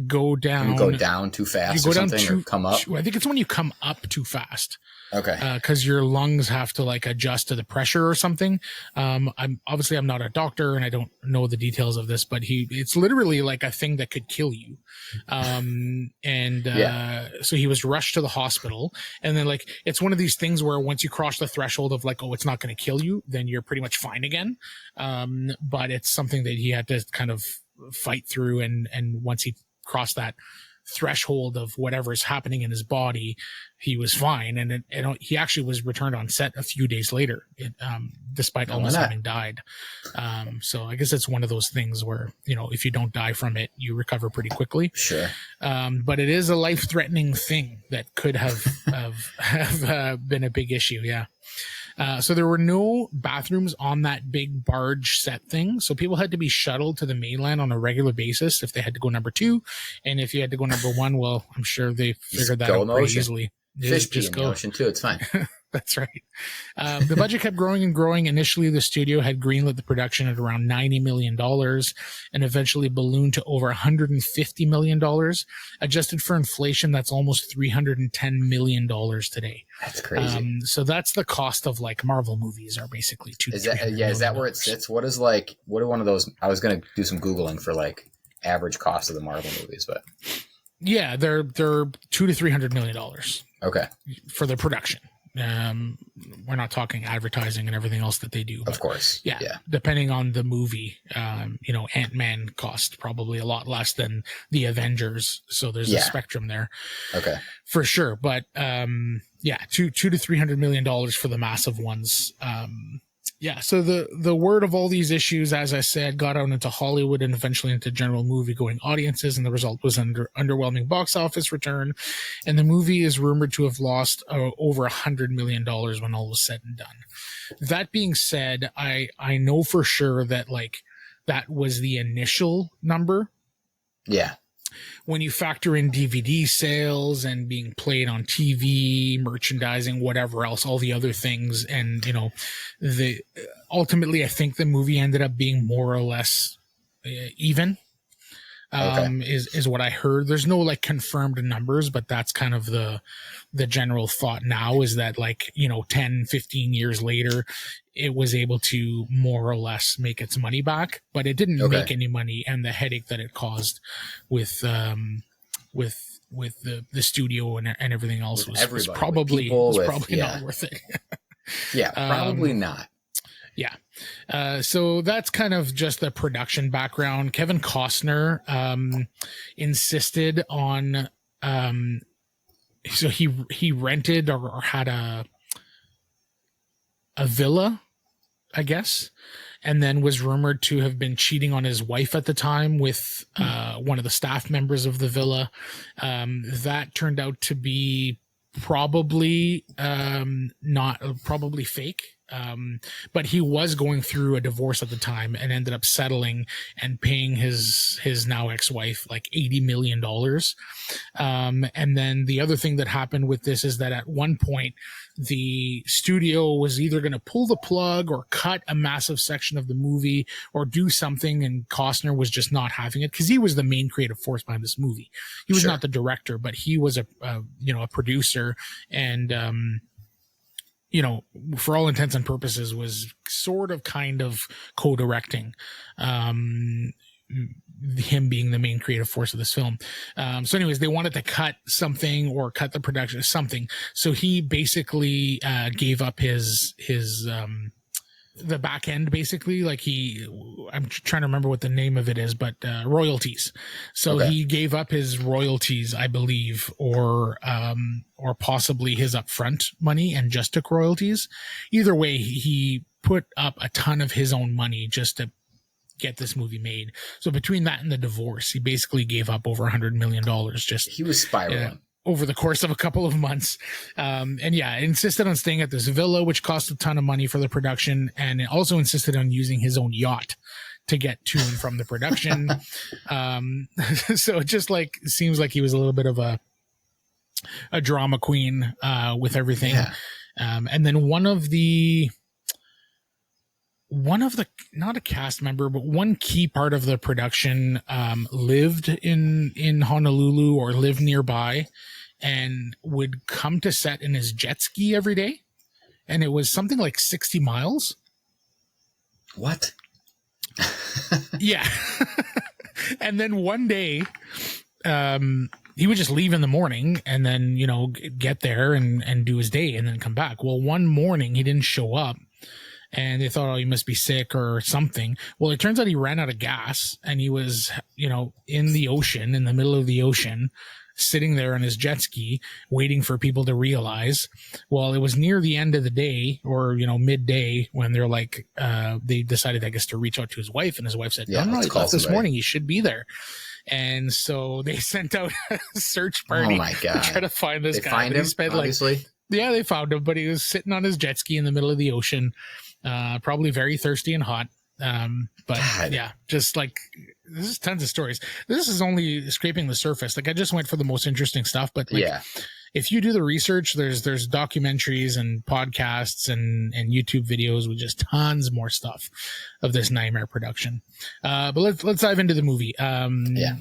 go down. You go down too fast you or go down something, or come up? I think it's when you come up too fast. Okay. Because your lungs have to like adjust to the pressure or something. I'm not a doctor and I don't know the details of this, but it's literally like a thing that could kill you. So he was rushed to the hospital, and then like, it's one of these things where once you cross the threshold of like, oh, it's not going to kill you, then you're pretty much fine again. But it's something that he had to kind of fight through. And once he crossed that threshold of whatever's happening in his body, he was fine. And he actually was returned on set a few days later, despite almost having died. So I guess it's one of those things where, if you don't die from it, you recover pretty quickly. Sure. But it is a life-threatening thing that could have been a big issue. Yeah. So there were no bathrooms on that big barge set thing. So people had to be shuttled to the mainland on a regular basis if they had to go number 2. And if you had to go number 1, well, I'm sure they figured that out pretty easily. Fish pee in the ocean too. It's fine. That's right. The budget kept growing and growing. Initially, the studio had greenlit the production at around $90 million and eventually ballooned to over $150 million. Adjusted for inflation, that's almost $310 million today. That's crazy. So that's the cost of like Marvel movies are basically is that where it sits? What are one of those? I was going to do some Googling for like average cost of the Marvel movies, but yeah, they're $200 to $300 million. Okay. For the production. We're not talking advertising and everything else that they do. Of course. Yeah. Depending on the movie, Ant-Man cost probably a lot less than the Avengers. So there's a spectrum there. Okay. For sure. But, $200 to $300 million for the massive ones. So the word of all these issues, as I said, got out into Hollywood and eventually into general movie-going audiences, and the result was underwhelming box office return. And the movie is rumored to have lost over $100 million when all was said and done. That being said, I know for sure that like that was the initial number. Yeah. When you factor in DVD sales and being played on TV, merchandising, whatever else, all the other things. And, ultimately, I think the movie ended up being more or less even, is what I heard. There's no like confirmed numbers, but that's kind of the general thought now is that 10, 15 years later, it was able to more or less make its money back, but it didn't make any money, and the headache that it caused with the studio and everything else was probably not worth it. Probably not. Yeah. So that's kind of just the production background. Kevin Costner insisted on so he rented or had a villa, I guess, and then was rumored to have been cheating on his wife at the time with one of the staff members of the villa. That turned out to be probably fake. But he was going through a divorce at the time and ended up settling and paying his now ex-wife like $80 million. And then the other thing that happened with this is that at one point the studio was either going to pull the plug or cut a massive section of the movie or do something, and Costner was just not having it because he was the main creative force behind this movie. He was not the director, but he was a producer and, for all intents and purposes was sort of kind of co-directing, him being the main creative force of this film. So anyways, they wanted to cut something or cut the production of something. So he basically, gave up his the back end, basically, I'm trying to remember what the name of it is, but royalties. So he gave up his royalties, I believe, or possibly his upfront money and just took royalties. Either way, he put up a ton of his own money just to get this movie made. So between that and the divorce, he basically gave up over $100 million. He was spiraling. over the course of a couple of months. And yeah, insisted on staying at this villa, which cost a ton of money for the production. And it also insisted on using his own yacht to get to and from the production. So it just like seems like he was a little bit of a drama queen with everything. Yeah. And then one of the not a cast member, but one key part of the production lived in Honolulu or lived nearby and would come to set in his jet ski every day. And it was something like 60 miles. What? Yeah. And then one day, he would just leave in the morning and then, you know, get there and do his day and then come back. Well, one morning he didn't show up and they thought, oh, he must be sick or something. Well, it turns out he ran out of gas and he was, you know, in the ocean, in the middle of the ocean, sitting there on his jet ski, waiting for people to realize. Well, it was near the end of the day or, you know, midday when they're like, they decided, I guess, to reach out to his wife, and his wife said, no, he left this morning. He should be there. And so they sent out a search party Oh my God. to try to find this They guy. find But he him, spent obviously. yeah, they found him, but he was sitting on his jet ski in the middle of the ocean, probably very thirsty and hot. But God. yeah, just like, this is tons of stories. This is only scraping the surface. Like, I just went for the most interesting stuff, but like, Yeah. if you do the research, there's documentaries and podcasts and YouTube videos with just tons more stuff of this nightmare production. But let's dive into the movie. Yeah.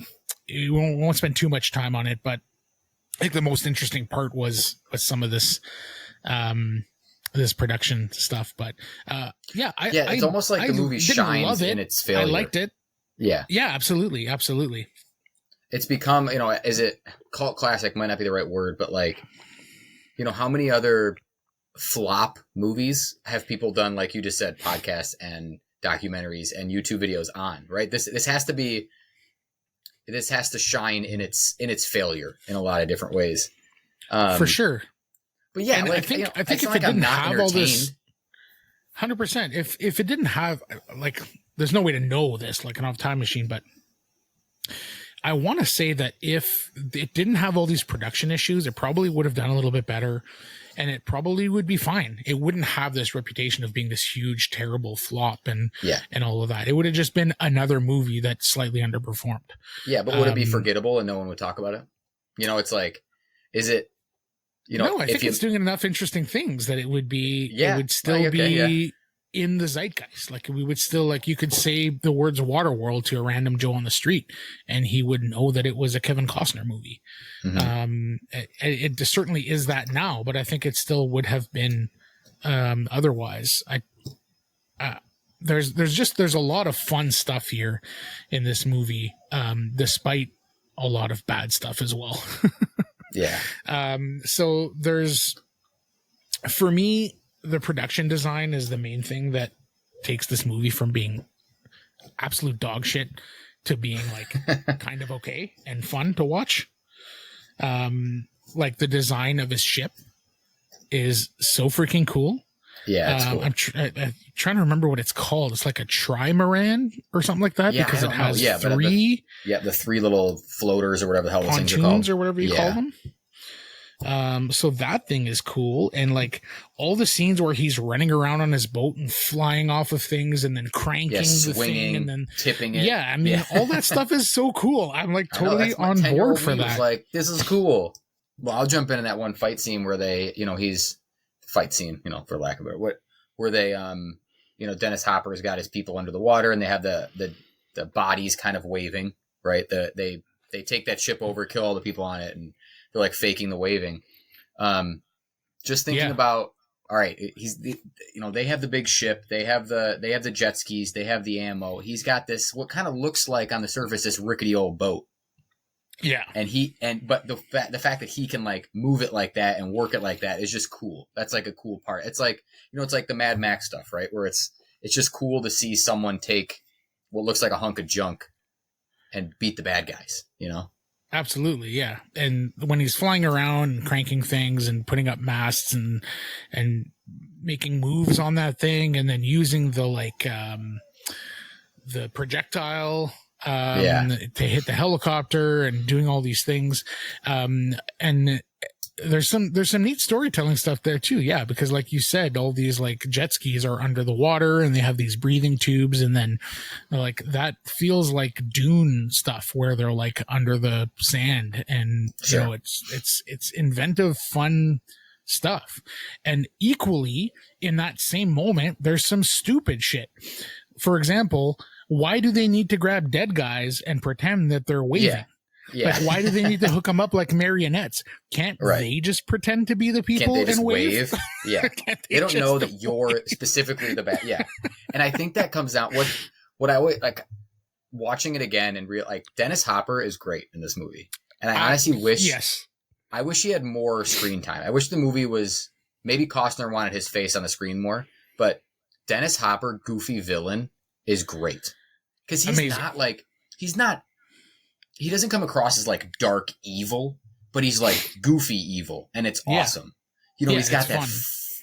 We won't spend too much time on it, but I think the most interesting part was some of this, this production stuff. But it's almost like the movie shines in its failure. I liked it. Yeah. Yeah, absolutely. Absolutely. It's become, you know, is it cult classic might not be the right word, but like, you know, how many other flop movies have people done, like you just said, podcasts and documentaries and YouTube videos on, right? This has to shine in its failure in a lot of different ways. For sure. But yeah, and like, I think you know, if it like didn't not have all this, 100%, if it didn't have, like, there's no way to know this, like an off time machine, but I want to say that if it didn't have all these production issues, it probably would have done a little bit better and it probably would be fine. It wouldn't have this reputation of being this huge, terrible flop and all of that. It would have just been another movie that slightly underperformed. Yeah, but would it be forgettable and no one would talk about it? You know, it's like, is it, you know, no, I think it's doing enough interesting things that it would be, Yeah. it would still be in the zeitgeist. Like, we would still, like, you could say the words Waterworld to a random Joe on the street and he would know that it was a Kevin Costner movie. Mm-hmm. It certainly is that now, but I think it still would have been otherwise. There's a lot of fun stuff here in this movie, despite a lot of bad stuff as well. Yeah. So for me, the production design is the main thing that takes this movie from being absolute dog shit to being like kind of okay and fun to watch. Like, the design of his ship is so freaking cool. Yeah, it's cool. I'm trying to remember what it's called. It's like a trimaran or something like that, because it has three. The three little floaters or whatever the hell those things are called. Pontoons or whatever you call them. So that thing is cool. And like, all the scenes where he's running around on his boat and flying off of things and then cranking the thing and then tipping it. Yeah. I mean, all that stuff is so cool. I'm like totally on board for that. Like, this is cool. Well, I'll jump into that one fight scene where they, you know, fight scene, you know, for lack of a better, where they, you know, Dennis Hopper's got his people under the water and they have the bodies kind of waving, right? They take that ship over, kill all the people on it, and they're like faking the waving. Just thinking about, all right, you know, they have the big ship, they have the jet skis, they have the ammo. He's got this, what kind of looks like on the surface, this rickety old boat. Yeah. But the fact that he can like move it like that and work it like that is just cool. That's like a cool part. It's like, you know, it's like the Mad Max stuff, right? Where it's just cool to see someone take what looks like a hunk of junk and beat the bad guys, you know? Absolutely. Yeah. And when he's flying around and cranking things and putting up masts and making moves on that thing and then using the like, the projectile, to hit the helicopter and doing all these things. And there's some neat storytelling stuff there too. Yeah. Because like you said, all these like jet skis are under the water and they have these breathing tubes. And then like that feels like Dune stuff where they're like under the sand and, Sure. you know, it's inventive, fun stuff. And equally in that same moment, there's some stupid shit. For example, why do they need to grab dead guys and pretend that they're waving? Yeah. Like, why do they need to hook them up like marionettes? Can't they just pretend to be the people Can't they just and wave? Yeah. They don't know that you're specifically the bad. Yeah. And I think that comes out what I always like watching it again and like Dennis Hopper is great in this movie. And I honestly wish, I wish he had more screen time. I wish the movie was, maybe Costner wanted his face on the screen more, but Dennis Hopper, goofy villain, is great. Because he doesn't come across as like dark evil, but he's like goofy evil, and it's awesome. You know, he's got that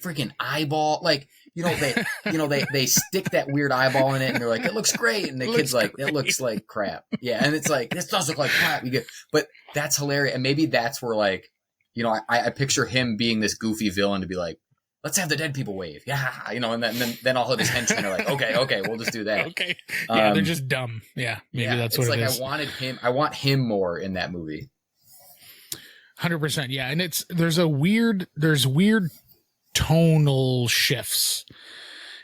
freaking eyeball. Like, you know, they stick that weird eyeball in it, and they're like, it looks great, and the kid's like, it looks like crap. Yeah, and it's like, this does look like crap. But that's hilarious, and maybe that's where like, you know, I picture him being this goofy villain to be like, let's have the dead people wave. Yeah. You know, and then all of his henchmen are like, okay, we'll just do that. Okay. Yeah, they're just dumb. Yeah. Maybe that's what it is. I want him more in that movie. 100%. Yeah. And there's weird tonal shifts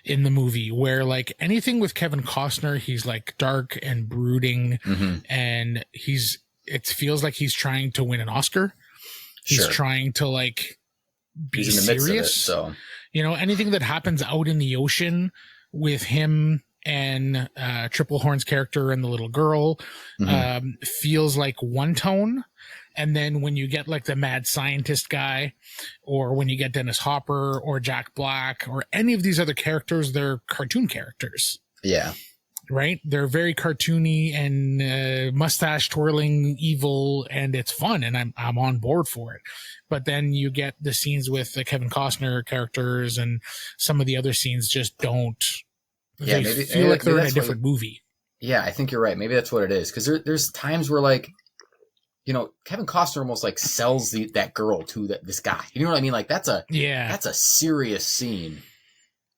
in the movie where like anything with Kevin Costner, he's like dark and brooding and it feels like he's trying to win an Oscar. He's trying to like, be he's in the serious. Midst of it, so you know, anything that happens out in the ocean with him and Triple Horn's character and the little girl feels like one tone. And then when you get like the mad scientist guy, or when you get Dennis Hopper or Jack Black or any of these other characters, they're cartoon characters. Yeah. Right? They're very cartoony and mustache twirling evil, and it's fun, and I'm on board for it. But then you get the scenes with the Kevin Costner characters, and some of the other scenes just don't. Yeah, they feel like they're in a different movie. Yeah, I think you're right. Maybe that's what it is. Because there's times where like, you know, Kevin Costner almost like sells that girl to this guy. You know what I mean? Like that's a serious scene.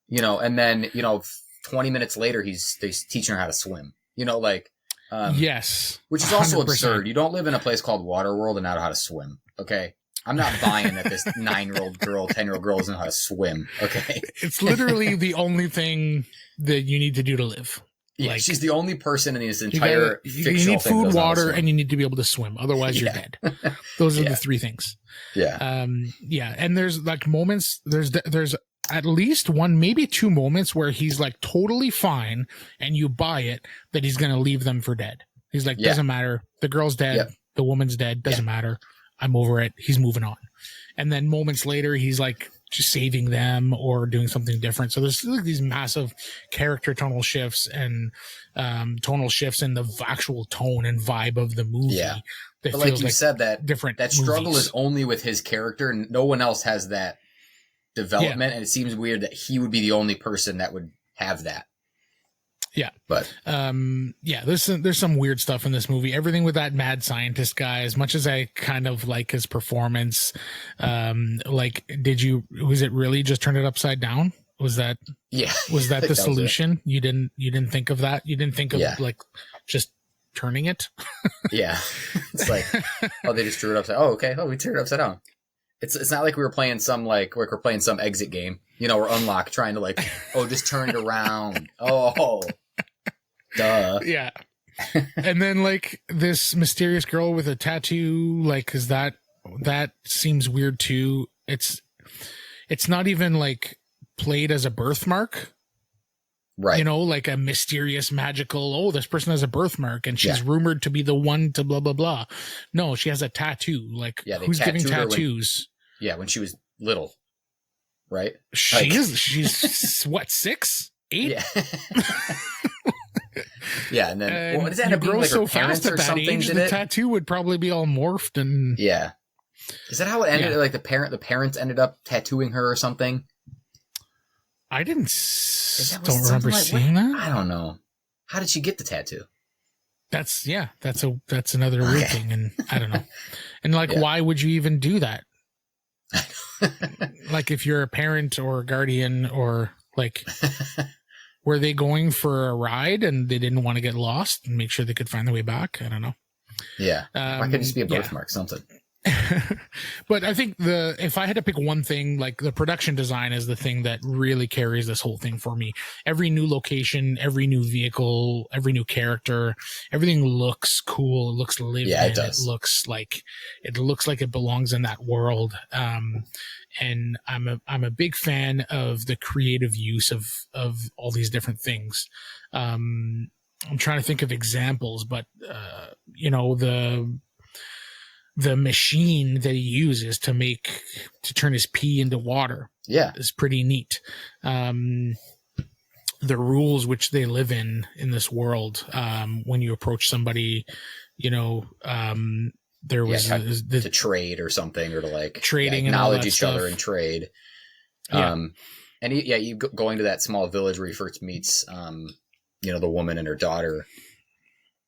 You know, and then you know. 20 minutes later, he's teaching her how to swim. You know, like, yes, which is also 100%. Absurd. You don't live in a place called Waterworld and not know how to swim. Okay, I'm not buying that this 9-year-old girl, 10-year-old girl doesn't know how to swim. Okay, it's literally the only thing that you need to do to live. Yeah, like, she's the only person in this entire fictional you need thing food, water, and you need to be able to swim. Otherwise, you're dead. Those are the three things. Yeah. Yeah, and there's like moments. There's at least one, maybe two moments where he's like totally fine and you buy it that he's going to leave them for dead. He's like, doesn't matter. The girl's dead. The woman's dead. Doesn't matter. I'm over it. He's moving on. And then moments later, he's like just saving them or doing something different. So there's like these massive character tonal shifts and tonal shifts in the actual tone and vibe of the movie. Yeah. But like you said, that struggle movies. is only with his character and no one else has that development, and it seems weird that he would be the only person that would have that. Yeah. But there's some weird stuff in this movie. Everything with that mad scientist guy, as much as I kind of like his performance, like was it really just turn it upside down? Was that the solution? You didn't think of that? You didn't think of like just turning it? Yeah. It's like, oh, they just drew it upside. Oh, okay. Oh, we turned it upside down. It's not like we were playing some we're playing some exit game, you know, or unlock trying to like, oh, just turn it around. Oh, duh. Yeah. And then like this mysterious girl with a tattoo, like, is that seems weird too. It's not even like played as a birthmark. Right. You know, like a mysterious, magical, oh, this person has a birthmark and she's rumored to be the one to blah, blah, blah. No, she has a tattoo. Like, who's giving tattoos? When she was little. Right? She's what, 6? 8? Yeah. Yeah, and then what does that end up being, like, so her parents fast at or that something age, did the it? tattoo would probably be all morphed and... Yeah. Is that how it ended? Like the parents ended up tattooing her or something? I don't remember seeing that. I don't know. How did she get the tattoo? That's another weird thing. And I don't know. And like, why would you even do that? Like if you're a parent or a guardian or like, were they going for a ride and they didn't want to get lost and make sure they could find their way back? I don't know. Yeah. Why couldn't it just be a birthmark, something? But I think if I had to pick one thing, like the production design is the thing that really carries this whole thing for me. Every new location, every new vehicle, every new character, everything looks cool. It looks lived in. It does. It looks like it belongs in that world. And I'm a big fan of the creative use of all these different things. I'm trying to think of examples, but the machine that he uses to turn his pee into water is pretty neat. The rules which they live in this world, when you approach somebody, there was to trade or something, or to like trading, acknowledge and each other and trade. And you going to that small village where he first meets, the woman and her daughter,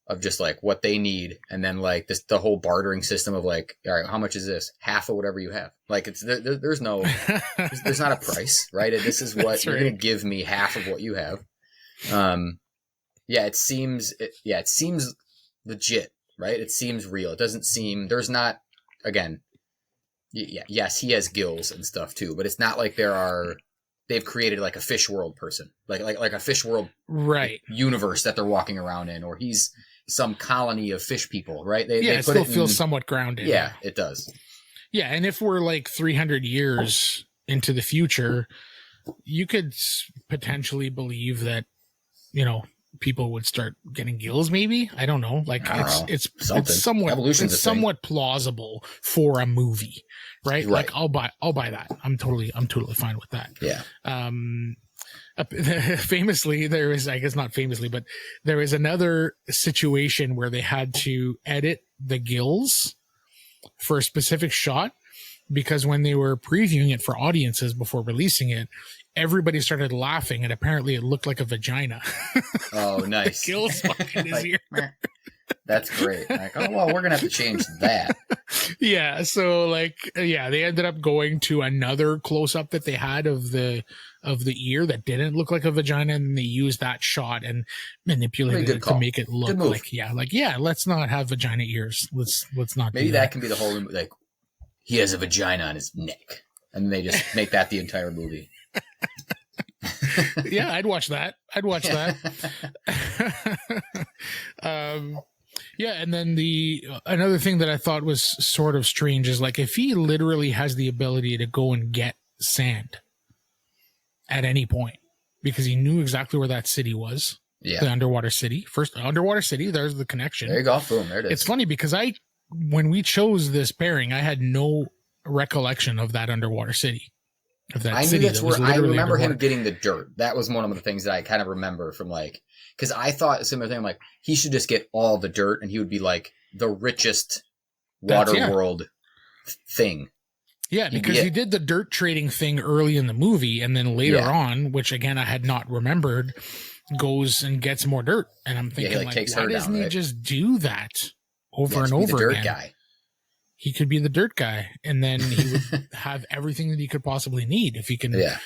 of just like what they need, and then like the whole bartering system of like, all right, how much is this? Half of whatever you have. Like it's there's not a price, right? This is what you're going to give me, half of what you have. It seems legit, right? It seems real. It doesn't seem, there's not, again, yes, he has gills and stuff too, but it's not like they've created like a fish world person, like a fish world universe that they're walking around in, or he's some colony of fish people, right? It still feels somewhat grounded. Yeah, it does. Yeah, and if we're like 300 years into the future, you could potentially believe that, people would start getting gills. Maybe, I don't know. Like it's somewhat plausible for a movie, right? Like I'll buy that. I'm totally fine with that. Yeah. Famously, but there was another situation where they had to edit the gills for a specific shot, because when they were previewing it for audiences before releasing it, everybody started laughing, and apparently it looked like a vagina. Oh, nice. The gills in his ear. That's great. Like, oh, well, we're going to have to change that. Yeah. So they ended up going to another close up that they had of the ear that didn't look like a vagina, and they used that shot and manipulated it to make it look like, let's not have vagina ears. Let's not. Maybe that can be the whole, like, he has a vagina on his neck, and they just make that the entire movie. Yeah, I'd watch that. And then another thing that I thought was sort of strange is, like, if he literally has the ability to go and get sand at any point, because he knew exactly where that city was, the underwater city. First underwater city, there's the connection. There you go, boom, there it is. It's funny because when we chose this pairing, I had no recollection of that underwater city. I knew that's where I remember him getting the dirt. That was one of the things that I kind of remember from, like, because I thought a similar thing. I'm like, he should just get all the dirt, and he would be like the richest Waterworld thing. Yeah, because he did the dirt trading thing early in the movie, and then later on, which again I had not remembered, goes and gets more dirt, and I'm thinking, why doesn't he just do that over and over again? Guy. He could be the dirt guy, and then he would have everything that he could possibly need if he can. Yeah.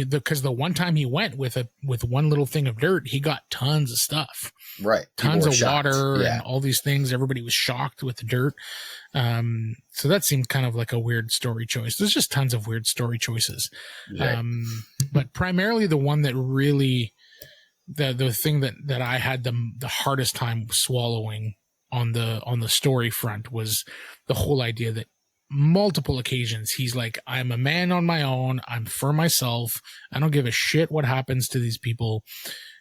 Because the one time he went with one little thing of dirt, he got tons of stuff. Right. Tons of water and all these things. Everybody was shocked with the dirt. So that seemed kind of like a weird story choice. There's just tons of weird story choices. Right. But primarily the one that really, the thing that I had the hardest time swallowing on the story front was the whole idea that multiple occasions he's like, I'm a man on my own, I'm for myself, I don't give a shit what happens to these people,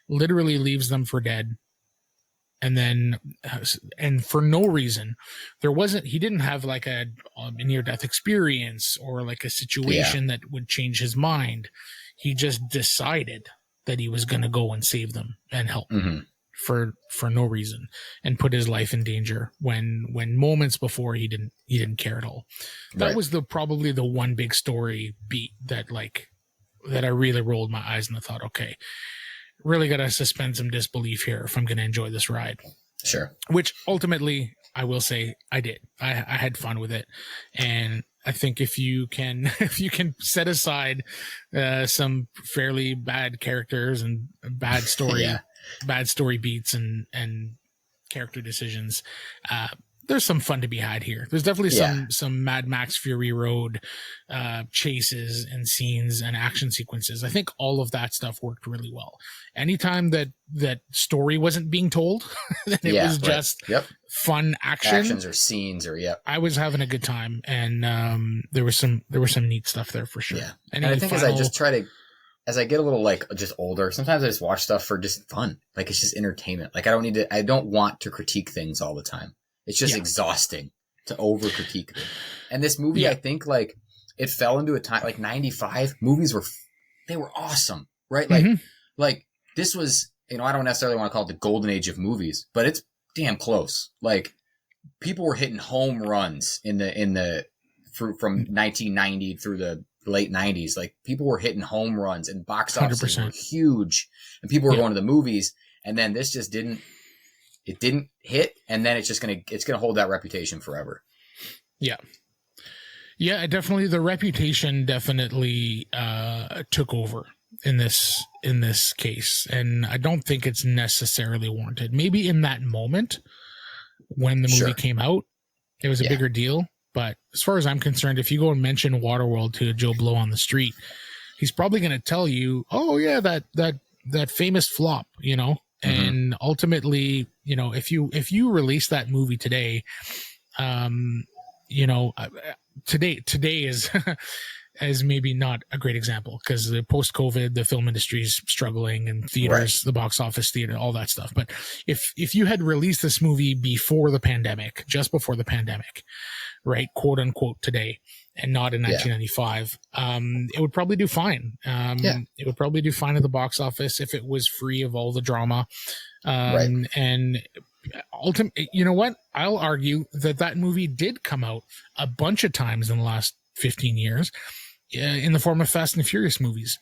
literally leaves them for dead. And for no reason, he didn't have like a near-death experience or like a situation that would change his mind. He just decided that he was going to go and save them and help. Mm-hmm. For no reason, and put his life in danger when moments before he didn't care at all. That was probably the one big story beat that I really rolled my eyes and I thought, okay, really got to suspend some disbelief here if I'm going to enjoy this ride. Sure. Which ultimately, I will say, I did. I had fun with it, and I think if you can set aside some fairly bad characters and bad story, bad story beats and character decisions, there's some fun to be had here. There's definitely some Mad Max Fury Road chases and scenes and action sequences. I think all of that stuff worked really well. Anytime that story wasn't being told, that it was just fun actions or scenes or I was having a good time, and there was some neat stuff there for sure. Yeah, and I think as I get a little like just older, sometimes I just watch stuff for just fun. Like it's just entertainment. Like I don't want to critique things all the time. It's just exhausting to over critique them. And this movie, I think like it fell into a time like 95 movies they were awesome, right? Like, like this was, I don't necessarily want to call it the golden age of movies, but it's damn close. Like people were hitting home runs from 1990 through the late 90s. Like people were hitting home runs and box offices were huge and people were going to the movies. And then this just didn't hit, and then it's gonna hold that reputation forever. Yeah, definitely. The reputation definitely took over in this case, and I don't think it's necessarily warranted. Maybe in that moment when the movie came out, it was a bigger deal. But as far as I'm concerned, if you go and mention Waterworld to Joe Blow on the street, he's probably going to tell you, "Oh yeah, that famous flop," And ultimately, if you release that movie today, today is is maybe not a great example because the post-COVID, the film industry is struggling and theaters, the box office, theater, all that stuff. But if you had released this movie before the pandemic, just before the pandemic, right, quote unquote today, and not in 1995, it would probably do fine. It would probably do fine at the box office if it was free of all the drama. And ultimately, you know what? I'll argue that movie did come out a bunch of times in the last 15 years in the form of Fast and Furious movies.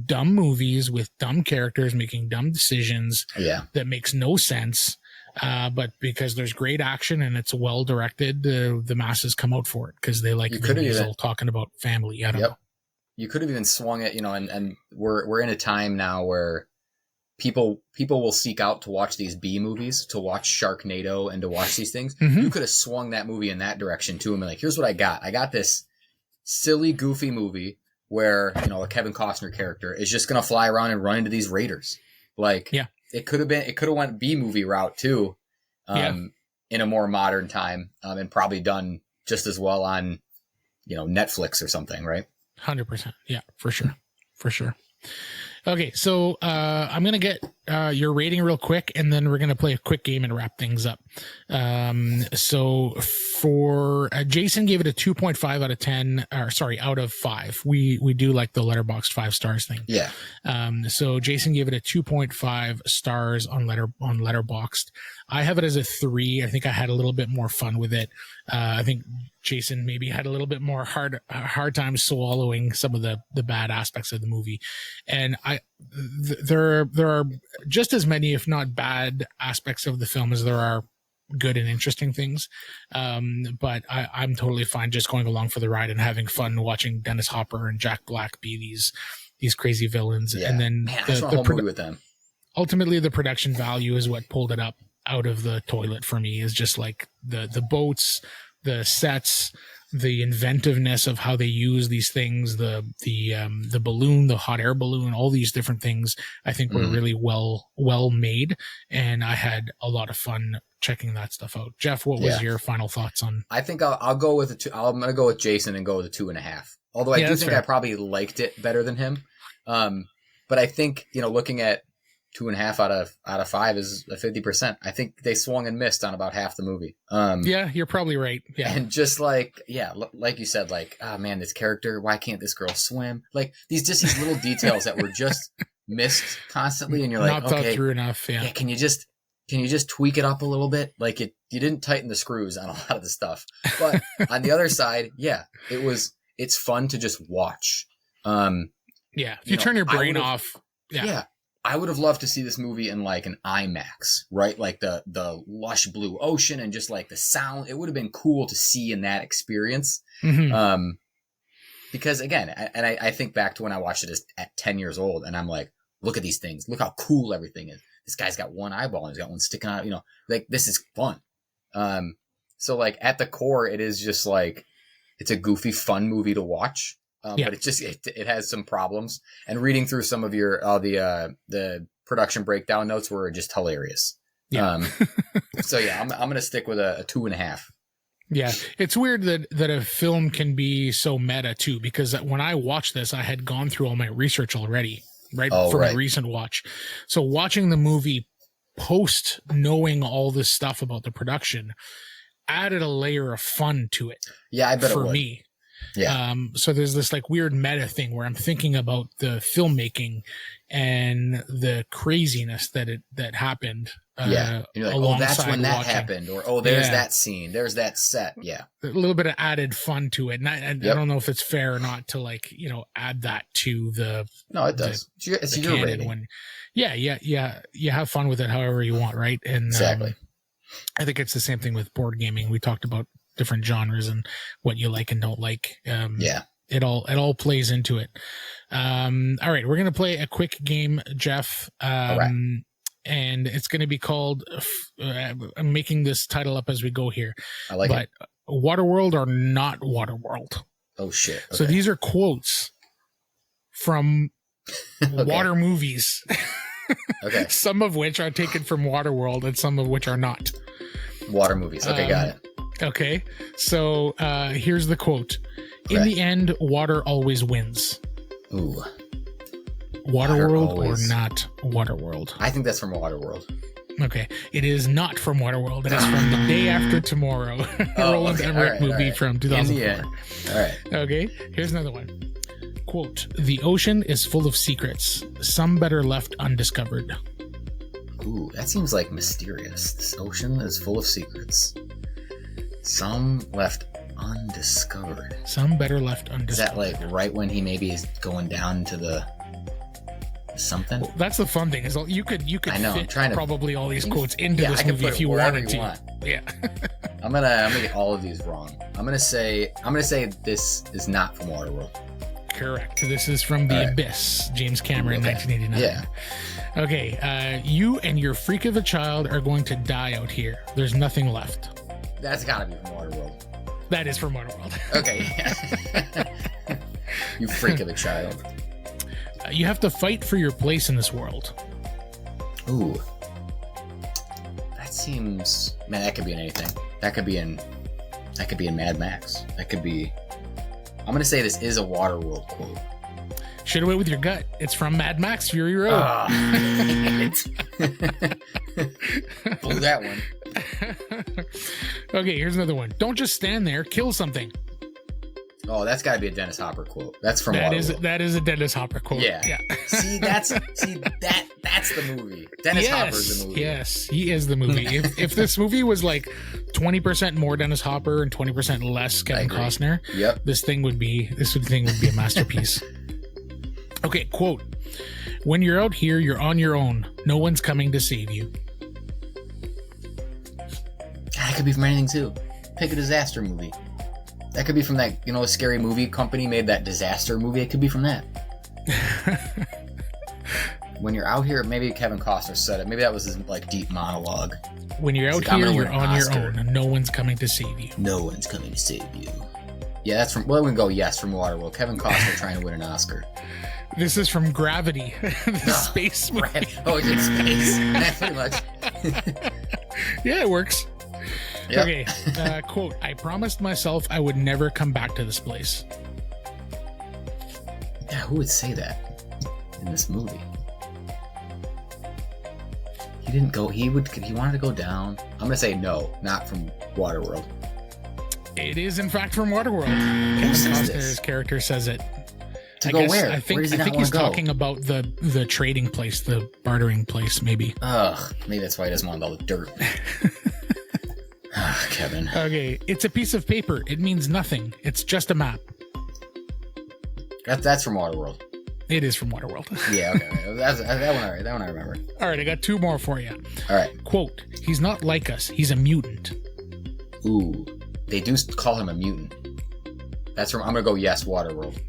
Dumb movies with dumb characters making dumb decisions that makes no sense. But because there's great action and it's well directed, the masses come out for it because they like Vin Diesel talking about family. I don't know. You could have even swung it, and we're in a time now where people will seek out to watch these B movies, to watch Sharknado and to watch these things. You could have swung that movie in that direction too and been like, here's what I got. I got this silly, goofy movie where, a Kevin Costner character is just going to fly around and run into these raiders. Like, it could have went B movie route too, in a more modern time, and probably done just as well on, Netflix or something, right? 100%. Yeah, for sure. Okay, so I'm going to get your rating real quick, and then we're going to play a quick game and wrap things up. So for Jason gave it a 2.5 out of 10, or sorry, out of 5. We do like the Letterboxd 5 stars thing. Yeah. So Jason gave it a 2.5 stars on Letterboxd. I have it as a 3. I think I had a little bit more fun with it. I think Jason maybe had a little bit more hard time swallowing some of the bad aspects of the movie. And there are just as many, if not bad aspects of the film as there are good and interesting things. But I'm totally fine just going along for the ride and having fun watching Dennis Hopper and Jack Black be these crazy villains. And then with them. Ultimately the production value is what pulled it up out of the toilet for me, is just like the boats, the sets, the inventiveness of how they use these things, the balloon, the hot air balloon, all these different things I think were really well made, and I had a lot of fun checking that stuff out. Jeff, what was your final thoughts on? I think I'll go with I'm going to go with Jason and go with a 2.5. Although I do think I probably liked it better than him. But I think, looking at 2.5 out of 5 is a 50%. I think they swung and missed on about half the movie. Yeah, you're probably right. Yeah. And just like you said, like, oh man, this character, why can't this girl swim? Like these little details that were just missed constantly. And you're like, not thought through enough. Yeah. Can you just tweak it up a little bit? Like you didn't tighten the screws on a lot of the stuff, but on the other side, it's fun to just watch. If you turn your brain off. I would have loved to see this movie in like an IMAX, right? Like the lush blue ocean and just like the sound. It would have been cool to see in that experience. Mm-hmm. Because again, I think back to when I watched it at 10 years old, and I'm like, look at these things. Look how cool everything is. This guy's got one eyeball and he's got one sticking out. You know, like this is fun. So like at the core, it is just like it's a goofy, fun movie to watch. But it has some problems. And reading through some of the production breakdown notes were just hilarious. Yeah. So yeah, I'm gonna stick with a 2.5. Yeah, it's weird that a film can be so meta too, because when I watched this, I had gone through all my research already, right, for my recent watch. So watching the movie post knowing all this stuff about the production added a layer of fun to it. Yeah, I bet for it would. me. Yeah. So there's this like weird meta thing where I'm thinking about the filmmaking and the craziness that happened. Yeah. You're like, oh, that's when that happened. Or, oh, there's that scene. There's that set. Yeah. A little bit of added fun to it. And I don't know if it's fair or not to like, you know, add that to the. No, it does. It's your rating. When, yeah. You have fun with it however you want. Right. And exactly. I think it's the same thing with board gaming. We talked about different genres and what you like and don't like. It all plays into it. All right, we're gonna play a quick game, Jeff. All right. And it's gonna be called. I'm making this title up as we go here. I like it. But Waterworld or not Waterworld? Oh shit! Okay. So these are quotes from water movies. Okay. Some of which are taken from Waterworld and some of which are not. Water movies. Okay, got it. Okay, so here's the quote. In the end, water always wins. Ooh. Waterworld or not Waterworld? I think that's from Waterworld. Okay, it is not from Waterworld. It is from The Day After Tomorrow. Roland Emmerich movie from 2004. All right. Okay, here's another one. Quote, the ocean is full of secrets, some better left undiscovered. Ooh, that seems like mysterious. This ocean is full of secrets. Some left undiscovered. Some better left undiscovered. Is that like right when he maybe is going down into the something? Well, that's the fun thing is you could I know, fit probably all these quotes into yeah, this movie if you wanted to. Yeah. I'm gonna get all of these wrong. I'm gonna say this is not from Waterworld. Correct. This is from The Abyss, James Cameron, 1989. Yeah. Okay. You and your freak of a child are going to die out here. There's nothing left. That's gotta be from Waterworld. That is from Waterworld. Okay. You freak of a child. You have to fight for your place in this world. Ooh. That seems... Man, that could be in anything. That could be in Mad Max. That could be... I'm going to say this is a Waterworld quote. Should have went with your gut. It's from Mad Max Fury Road. Blew that one. Okay, here's another one. Don't just stand there. Kill something. Oh, that's got to be a Dennis Hopper quote. That's from Waterworld. That is a Dennis Hopper quote. Yeah. See, that's the movie. Dennis Hopper's the movie. Yes, he is the movie. if this movie was like 20% more Dennis Hopper and 20% less Kevin Costner, this thing would be a masterpiece. Okay, quote. When you're out here, you're on your own. No one's coming to save you. That could be from anything too. Pick a disaster movie. That could be from that, a scary movie company made that disaster movie. It could be from that. When you're out here, maybe Kevin Costner said it. Maybe that was his deep monologue. When you're out here, you're on your own, and no one's coming to save you. No one's coming to save you. Yeah, that's from. Well, we can go yes from Waterworld. Kevin Costner trying to win an Oscar. This is from Gravity, the space movie. Oh, it's in space. Pretty much. Yeah, it works. Yep. Okay, quote, I promised myself I would never come back to this place. Yeah, who would say that in this movie? He didn't go, he wanted to go down. I'm going to say no, not from Waterworld. It is, in fact, from Waterworld. Who says Costner's this? character says it. To go where? I think, Where does he I not think want he's to go? talking about the trading place, the bartering place, maybe. Ugh, maybe that's why he doesn't want all the dirt. Kevin. Okay, it's a piece of paper. It means nothing. It's just a map. That's from Waterworld. It is from Waterworld. Yeah, okay. That one, all right. That one I remember. All right, I got 2 more for you. All right. Quote, he's not like us. He's a mutant. Ooh, they do call him a mutant. That's from, I'm going to go yes, Waterworld.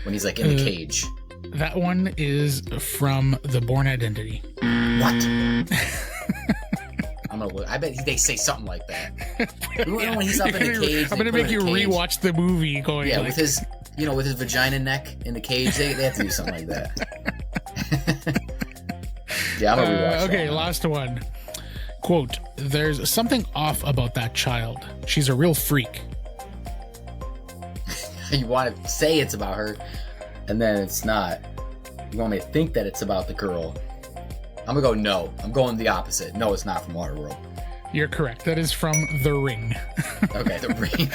When he's like in the cage. That one is from The Bourne Identity. What? I bet they say something like that. When he's up in the cage. I'm going to make you rewatch the movie going yeah, like... with his, with his vagina neck in the cage. They have to do something like that. Yeah, I'm going to rewatch that. Okay, last one. Quote, there's something off about that child. She's a real freak. You want to say it's about her, and then it's not. You want me to think that it's about the girl. I'm going to go no. I'm going the opposite. No, it's not from Waterworld. You're correct. That is from The Ring. Okay, The Ring.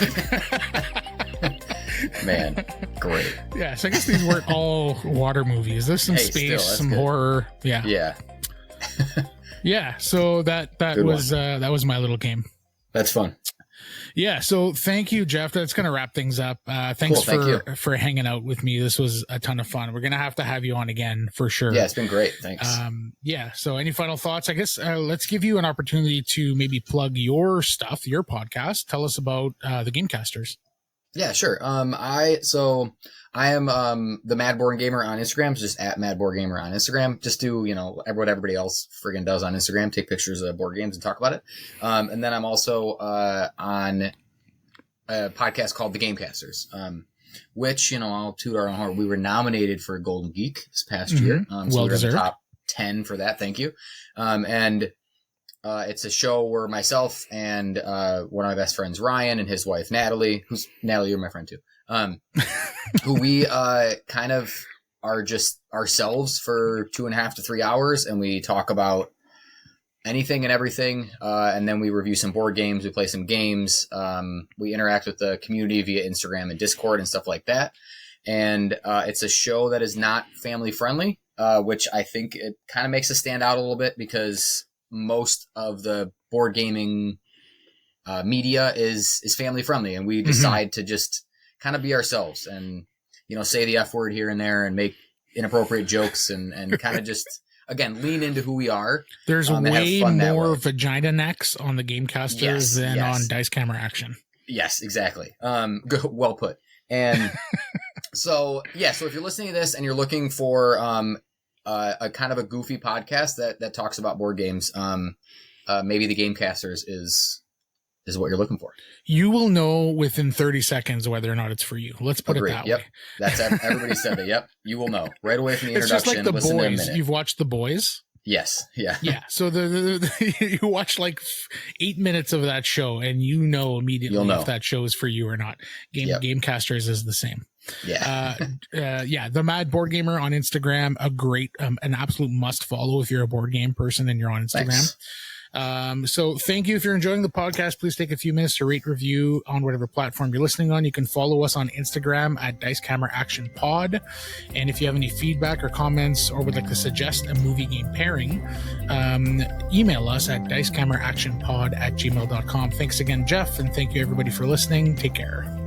Man, great. Yeah, so I guess these weren't all water movies. There's some space, some good. Horror. Yeah. Yeah. Yeah, so that was my little game. That's fun. Yeah, so thank you, Jeff. That's going to wrap things up. Thanks for hanging out with me. This was a ton of fun. We're going to have you on again for sure. Yeah, it's been great. Thanks. Yeah, so any final thoughts? I guess let's give you an opportunity to maybe plug your stuff, your podcast. Tell us about the Gamecasters. Yeah, sure. I am the Mad Board Gamer on Instagram, so just at Mad Board Gamer on Instagram. Just do, what everybody else friggin' does on Instagram, take pictures of board games and talk about it. And then I'm also on a podcast called The Gamecasters, which, I'll toot our own horn. We were nominated for a Golden Geek this past year. So well we were in deserved. the top 10 for that. Thank you. It's a show where myself and one of my best friends, Ryan, and his wife, Natalie, Natalie, you're my friend too, who we kind of are just ourselves for 2.5 to 3 hours, and we talk about anything and everything, and then we review some board games, we play some games, we interact with the community via Instagram and Discord and stuff like that, and it's a show that is not family friendly, which I think it kind of makes us stand out a little bit, because most of the board gaming media is family friendly, and we decide to just kind of be ourselves and, say the F word here and there and make inappropriate jokes and kind of just, again, lean into who we are. There's way more vagina necks on the Gamecasters than on Dice Camera Action. Yes, exactly. Well put. And so if you're listening to this and you're looking for a kind of a goofy podcast that talks about board games, maybe the Gamecasters is what you're looking for. You will know within 30 seconds whether or not it's for you. Let's put it that way. That's everybody said that. Yep, you will know right away from the introduction. It's just like The Boys. You've watched The Boys? Yes. Yeah. Yeah. So you watch like 8 minutes of that show, and you know immediately if that show is for you or not. Gamecasters is the same. Yeah. The Mad Board Gamer on Instagram, a great, an absolute must follow if you're a board game person and you're on Instagram. Thanks. So thank you. If you're enjoying the podcast, please take a few minutes to rate, review on whatever platform you're listening on. You can follow us on Instagram at Dice Camera Action Pod. And if you have any feedback or comments or would like to suggest a movie game pairing, email us at dicecameraactionpod@gmail.com. Thanks again, Jeff. And thank you everybody for listening. Take care.